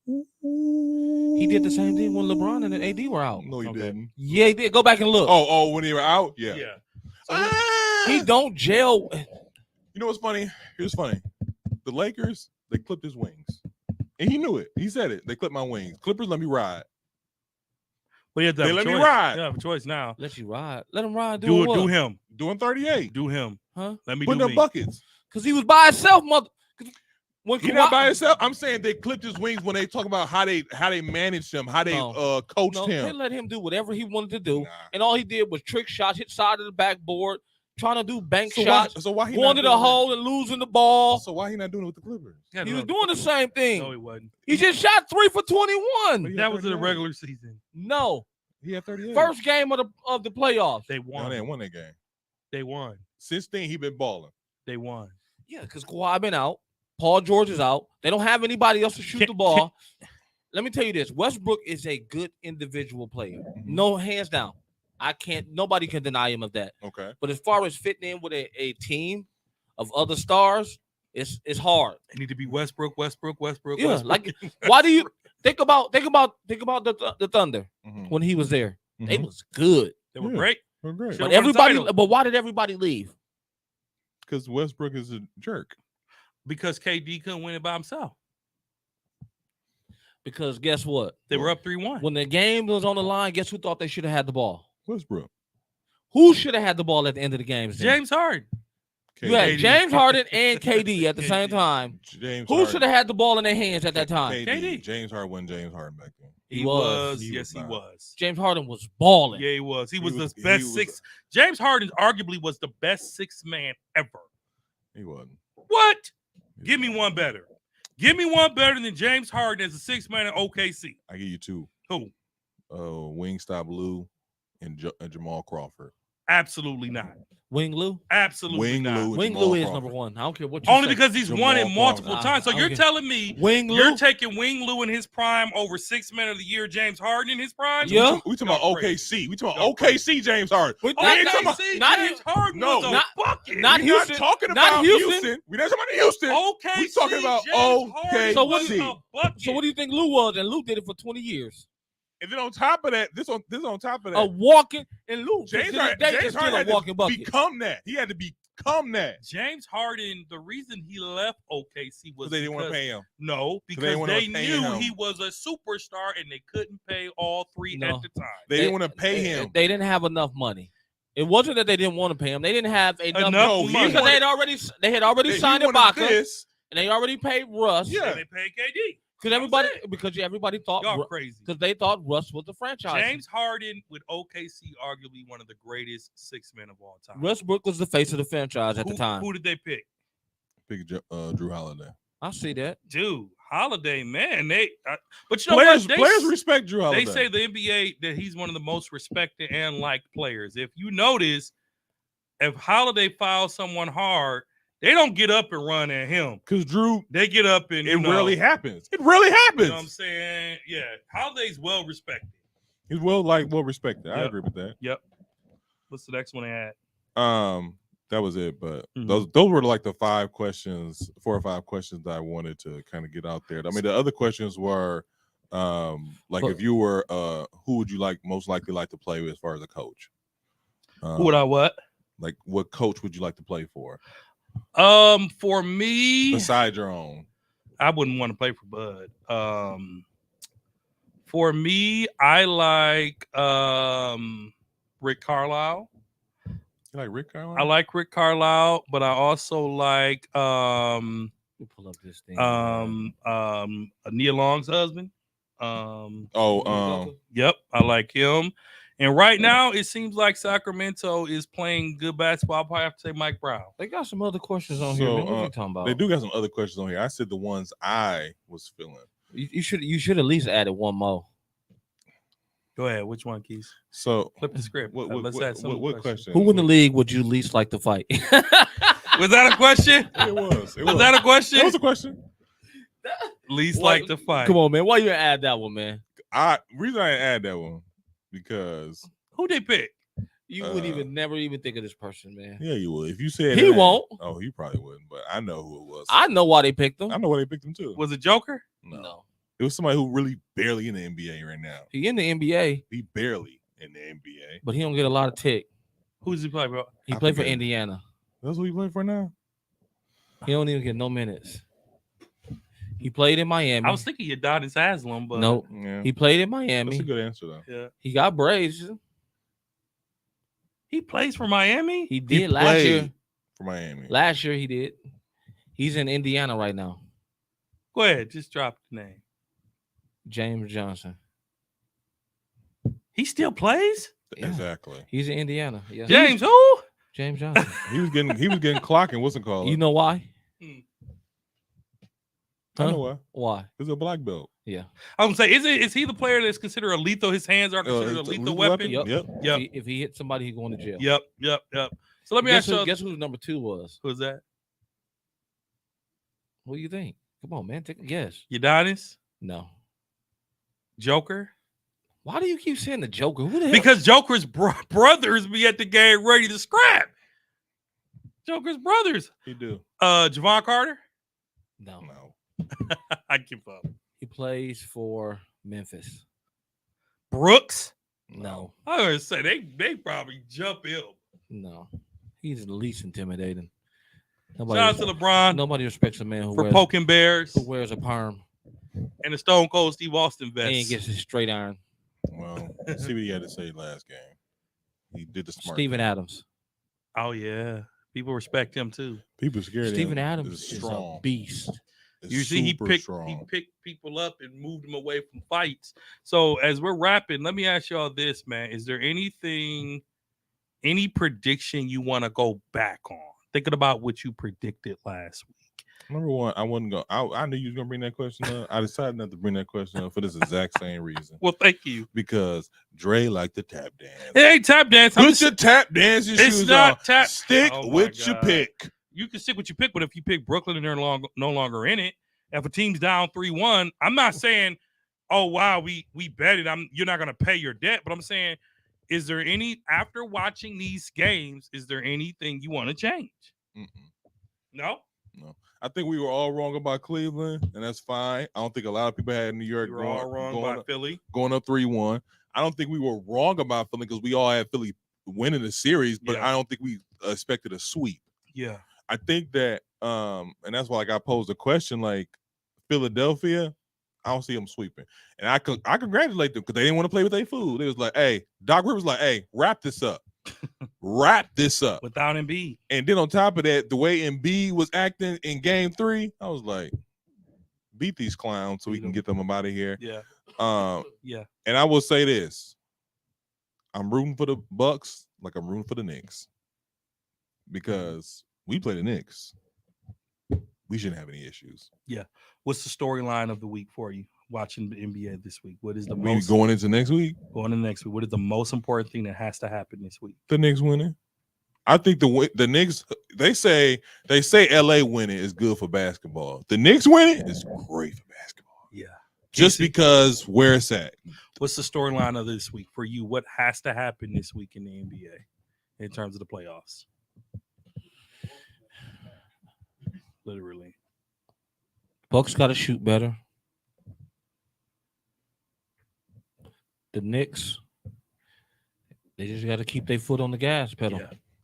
C: He did the same thing when LeBron and AD were out.
A: No, he didn't.
C: Yeah, he did. Go back and look.
A: Oh, when they were out? Yeah.
B: So
C: he don't gel.
A: You know what's funny? Here's funny. The Lakers, they clipped his wings. And he knew it. He said it. They clipped my wings. Clippers let me ride.
B: Well,
A: they let me ride.
B: Yeah, have a choice now.
C: Let you ride. Let him ride.
B: Do him.
A: Doing 38.
B: Do him.
C: Huh?
B: Let me
A: put
B: do
A: them buckets.
C: Because he was by himself, mother.
A: He's not by himself. I'm saying they clipped his wings when they talk about how they managed him, how they coached him.
C: They let him do whatever he wanted to do, and all he did was trick shots, hit side of the backboard, trying to do bank shots.
A: So why he
C: going to the hole and losing the ball?
A: So why he not doing it with the Clippers?
C: He was doing the same thing.
B: No, he wasn't.
C: He just shot 3 for 21.
B: That was in the regular season.
C: No.
A: He had 38.
C: First game of the playoffs.
B: They won.
A: No, they won that game.
B: They won.
A: Since then, he been balling.
B: They won.
C: Yeah, because Kawhi been out. Paul George is out. They don't have anybody else to shoot the ball. Let me tell you this. Westbrook is a good individual player.
A: Mm-hmm.
C: No, hands down. Nobody can deny him of that.
A: Okay.
C: But as far as fitting in with a team of other stars, it's hard.
B: They need to be Westbrook.
C: Yeah,
B: Westbrook.
C: like why do you think about the Thunder when he was there?
A: Mm-hmm.
C: They was good.
B: They were great.
A: They were great.
C: But why did everybody leave?
A: Because Westbrook is a jerk.
B: Because KD couldn't win it by himself.
C: Because guess what?
B: They were up 3-1.
C: When the game was on the line, guess who thought they should have had the ball?
A: Westbrook.
C: Who should have had the ball at the end of the game?
B: James Harden.
C: You had James Harden and KD at the same time. Who should have had the ball in their hands at that time?
B: KD.
A: James Harden wasn't James Harden back then.
B: He was. Yes, he was.
C: James Harden was balling.
B: Yeah, he was. He was the best six. James Harden arguably was the best sixth man ever.
A: He wasn't.
B: What? Give me one better. Give me one better than James Harden as a sixth man in OKC.
A: I give you two.
B: Who?
A: Wingstop Lou and Jamal Crawford.
B: Absolutely not.
C: Wing Lou?
B: Absolutely not.
C: Wing Lou is number one. I don't care what you
B: Only
C: say.
B: because he's won it multiple times. So you're telling me you're taking Wing Lou in his prime over sixth man of the year, James Harden in his prime?
C: Yeah.
A: We talking about OKC. We talking about OKC James Harden.
B: Not James Harden was a bucket.
C: Not Houston.
A: We're not talking about Houston. We're not talking about Houston.
B: OKC.
A: We're talking about OKC.
C: So what do you think Lou was? And Lou did it for 20 years.
A: And then on top of that, this on top of that,
C: a walking and Lou.
A: James Harden had to become that. He had to become that.
B: James Harden, the reason he left OKC was
A: they didn't want to pay him.
B: No, because they knew he was a superstar and they couldn't pay all three at the time.
A: They didn't want to pay him.
C: They didn't have enough money. It wasn't that they didn't want to pay him. They didn't have enough
B: Enough
C: money
B: money.
C: because they had already
A: He
C: signed
A: wanted
C: Ibaka
A: this.
C: and they already paid Russ.
A: Yeah.
B: And they paid KD.
C: Because everybody thought
B: Y'all crazy.
C: because they thought Russ was the franchise.
B: James Harden with OKC, arguably one of the greatest 6 men of all time.
C: Westbrook was the face of the franchise at the time.
B: Who did they pick?
A: Pick Drew Holiday.
C: I see that.
B: Dude, Holiday, man. But you know what?
A: Players respect Drew Holiday.
B: They say the NBA that he's one of the most respected and liked players. If you notice, if Holiday fouls someone hard, they don't get up and run at him.
A: Because Drew,
B: They get up and
A: it rarely happens. It rarely happens.
B: You know what I'm saying? Yeah. Holiday's well respected.
A: He's well respected. I
B: Yep.
A: agree with that.
B: Yep. What's the next one they had?
A: That was it. But
B: Mhm.
A: those were like the 4 or 5 questions that I wanted to kind of get out there. I mean, the other questions were if you were who would you most likely like to play with as far as a coach?
B: Who would I what?
A: Like what coach would you like to play for?
B: For me,
A: Besides your own.
B: I wouldn't want to play for Bud. For me, I like Rick Carlisle.
A: You like Rick Carlisle?
B: I like Rick Carlisle, but I also like
C: Let me pull up this thing.
B: Nia Long's husband. Yep, I like him. And right now, it seems like Sacramento is playing good basketball. I'll probably have to say Mike Brown.
C: They got some other questions on here. Man. What are you talking about?
A: They do got some other questions on here. I said the ones I was feeling.
C: You should at least added one more.
B: Go ahead. Which one, Keith?
A: So
B: Flip the script. Let's add some
A: what question?
C: Who in the league would you least like to fight?
B: Was that a question?
A: It was.
B: Was that a question?
A: That was a question.
B: Least like to fight.
C: Come on, man. Why you add that one, man?
A: Reason I didn't add that one because
B: Who they pick?
C: You would never even think of this person, man.
A: yeah, you would. If you said
C: He
A: that-
C: won't.
A: Oh, he probably wouldn't. But I know who it was.
C: I know why they picked him.
A: I know why they picked him too.
B: Was it Joker?
C: No.
A: It was somebody who really barely in the NBA right now.
C: He in the NBA,
A: He barely in the NBA.
C: but he don't get a lot of tick.
B: Who's he play, bro?
C: He
A: I
C: played for
A: forget.
C: Indiana.
A: That's what he playing for now.
C: He don't even get no minutes. He played in Miami.
B: I was thinking Udonis Haslam, but
C: Nope.
A: Yeah,
C: He played in
A: that's
C: Miami.
A: a good answer though.
B: yeah,
C: He got braids.
B: he plays for Miami.
C: He
A: He
C: did last
A: played
C: year.
A: for Miami.
C: Last year he did. He's in Indiana right now.
B: Go ahead, just drop the name.
C: James Johnson.
B: He still plays.
C: Yeah.
A: Exactly.
C: He's in Indiana. Yeah.
B: James, who?
C: James Johnson.
A: He was getting clocking. What's it called?
C: You know why?
A: I know
C: Huh?
A: why.
C: Why?
A: He's a black belt.
C: Yeah.
B: I would say, is he the player that's considered a lethal? His hands are considered a
A: It's
B: lethal weapon.
C: Yep.
A: Yep.
B: Yep.
C: If he hits somebody, he's going to jail.
B: Yep. So let me
C: Guess
B: ask you,
C: guess who number 2 was?
B: who's that?
C: What do you think? Come on, man. Take a guess.
B: Udonis,
C: No.
B: Joker.
C: Why do you keep saying the Joker? Who the hell?
B: Because Joker's brothers be at the game ready to scrap. Joker's brothers.
A: He do.
B: Javon Carter.
C: No.
A: No.
B: I give up.
C: He plays for Memphis.
B: Brooks.
C: No.
B: I was gonna say they probably jump him.
C: No. He's the least intimidating.
B: Shout out to LeBron
C: Nobody respects a man who
B: for
C: wears,
B: poking bears
C: who wears a perm
B: and the Stone Cold Steve Austin vest.
C: and gets his straight iron.
A: Well, see what he had to say last game. He did the smart.
C: Steven
A: thing.
C: Adams.
B: Oh yeah, people respect him too.
A: People scared of
C: Steven
A: him.
C: Adams
A: Is
C: is
A: strong.
C: a beast.
A: Is
B: You see, he
A: super
B: picked
A: strong.
B: people up and moved them away from fights. So as we're wrapping, let me ask y'all this, man: is there any prediction you want to go back on? Thinking about what you predicted last week.
A: Number one, I wasn't going. I knew you was gonna bring that question up. I decided not to bring that question up for this exact same reason.
B: Well, thank you.
A: Because Dre liked to tap dance.
B: It ain't tap dance.
A: Put your tap dancing
B: It's
A: shoes
B: not
A: on.
B: tap-
A: Stick
B: Oh my
A: with your
B: God.
A: pick.
B: You can stick what you pick, but if you pick Brooklyn and they're no longer in it, if a team's down 3-1, I'm not saying, oh wow, we bet it. You're not gonna pay your debt, but I'm saying, is there any after watching these games, is there anything you want to change?
A: Mm-mm.
B: No.
A: I think we were all wrong about Cleveland, and that's fine. I don't think a lot of people had New York
B: You were all wrong
A: going
B: by
A: up,
B: Philly.
A: going up 3-1. I don't think we were wrong about Philly because we all had Philly winning the series, but
B: Yeah.
A: I don't think we expected a sweep.
B: Yeah.
A: I think that, and that's why I posed a question like Philadelphia. I don't see them sweeping, and I congratulate them because they didn't want to play with their food. They was like, "Hey, Doc Rivers like, hey, wrap this up. wrap this up.
B: Without Embiid.
A: And then on top of that, the way Embiid was acting in game 3, I was like, beat these clowns so we can get them out of here.
B: Yeah.
A: Yeah. And I will say this. I'm rooting for the Bucks like I'm rooting for the Knicks. Because we play the Knicks. We shouldn't have any issues.
B: Yeah. What's the storyline of the week for you watching the NBA this week? What is the
A: We
B: most
A: going into next week?
B: going into next week? What is the most important thing that has to happen this week?
A: The Knicks winning. I think the Knicks, they say LA winning is good for basketball. The Knicks winning is great for basketball.
B: Yeah.
A: Just because where it's at.
B: What's the storyline of this week for you? What has to happen this week in the NBA in terms of the playoffs? Literally.
C: Bucks got to shoot better. The Knicks, they just got to keep their foot on the gas pedal.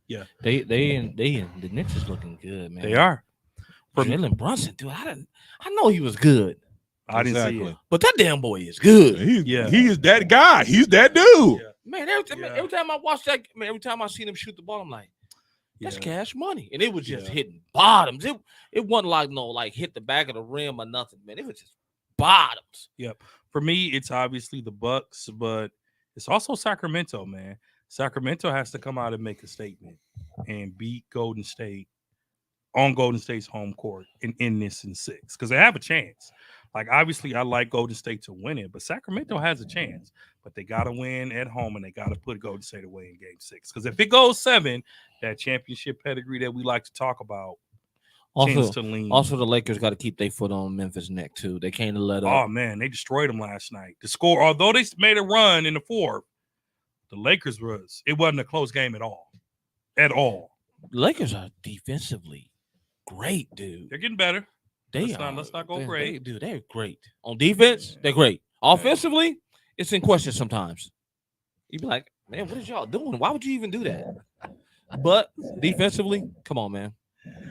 B: Yeah.
C: The Knicks is looking good, man.
B: They are.
C: Jalen Brunson, dude, I know he was good.
B: I didn't see it.
C: But that damn boy is good.
A: He is that guy. He's that dude.
B: Yeah.
C: Man, every time I watch that, man, every time I see him shoot the ball, I'm like, that's cash money. And it was just hitting bottoms. It wasn't like hit the back of the rim or nothing, man. It was just bottoms.
B: Yep. For me, it's obviously the Bucks, but it's also Sacramento, man. Sacramento has to come out and make a statement and beat Golden State on Golden State's home court and end this in 6 because they have a chance. Like, obviously, I like Golden State to win it, but Sacramento has a chance. But they got to win at home, and they got to put Golden State away in Game 6. Because if it goes 7, that championship pedigree that we like to talk about tends to lean.
C: Also, the Lakers got to keep their foot on Memphis' neck, too. They can't let up.
B: Oh, man, they destroyed them last night. The score, although they made a run in the 4th, the Lakers it wasn't a close game at all. At all.
C: The Lakers are defensively great, dude.
B: They're getting better.
C: Let's
B: not go great.
C: They're great. On defense, they're great. Offensively, it's in question sometimes. You'd be like, man, what is y'all doing? Why would you even do that? But defensively, come on, man.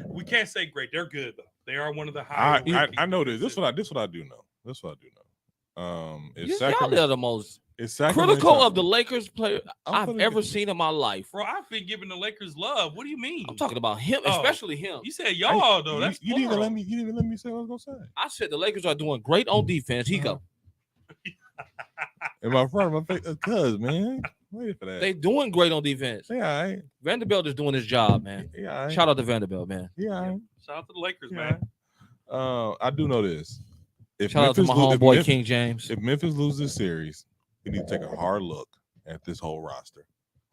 B: We can't say great. They're good, though. They are one of the highest.
A: I know this. This is what I do know.
C: Y'all are the most
A: Sacramento.
C: critical of the Lakers player I've ever seen in my life.
B: Bro, I've been giving the Lakers love. What do you mean?
C: I'm talking about him, especially him.
B: You said y'all, though. That's
A: you didn't even let me say what I was gonna say.
C: I said the Lakers are doing great on defense. He go.
A: In my front of my face, cuz man. Wait for that.
C: They doing great on defense.
A: Yeah, all right.
C: Vanderbilt is doing his job, man.
A: Yeah, all right.
C: Shout out to Vanderbilt, man.
A: Yeah, all right.
B: Shout out to the Lakers,
A: Yeah.
B: man.
A: I do know this.
C: Shout out to my homeboy King James.
A: If Memphis loses this series, we need to take a hard look at this whole roster.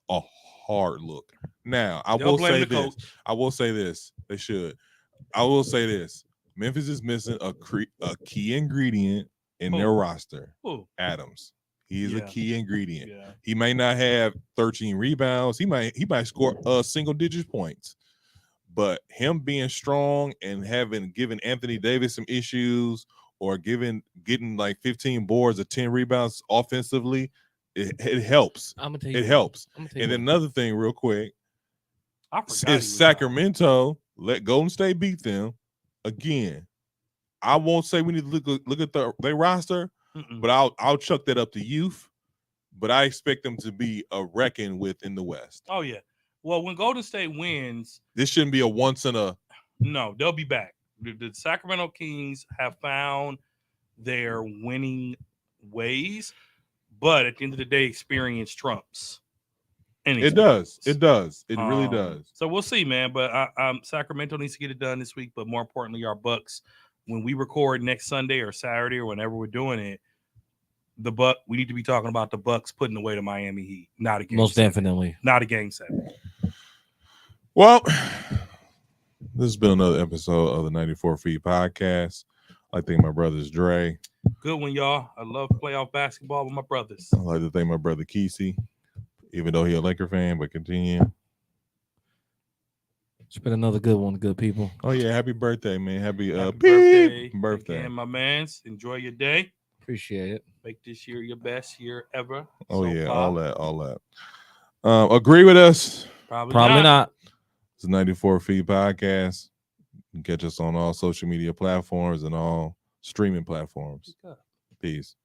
A: A hard look. Now, I will say this. They should. I will say this. Memphis is missing a key ingredient in their roster.
B: Who?
A: Adams. He is a key ingredient.
B: Yeah.
A: He may not have 13 rebounds. He might score single digit points. But him being strong and given Anthony Davis some issues or getting like 15 boards or 10 rebounds offensively, it helps.
C: I'm gonna tell you.
A: It helps.
C: And
A: then another thing, real quick,
B: I forgot
A: if Sacramento let Golden State beat them again, I won't say we need to look at their roster, but I'll chuck that up to youth. But I expect them to be a reckon with in the West.
B: Oh yeah. Well, when Golden State wins,
A: this shouldn't be a once in a.
B: No, they'll be back. The Sacramento Kings have found their winning ways, but at the end of the day, experience trumps.
A: It does. It really does.
B: So we'll see, man. But Sacramento needs to get it done this week. But more importantly, our Bucks, when we record next Sunday or Saturday or whenever we're doing it, we need to be talking about the Bucks putting away the Miami Heat, not a game.
C: Most definitely,
B: not a game 7.
A: Well, this has been another episode of the 94 Feet Podcast. I thank my brothers Dre.
B: Good one, y'all. I love playoff basketball with my brothers.
A: I'd like to thank my brother Kesey, even though he's a Laker fan, but continue.
C: It's been another good one, good people.
A: Oh yeah, happy birthday, man! Happy birthday,
B: again, my mans. Enjoy your day.
C: Appreciate it.
B: Make this year your best year ever.
A: Oh yeah, all that. Agree with us?
C: Probably not.
A: It's a 94 Feet Podcast. You can catch us on all social media platforms and all streaming platforms. Peace.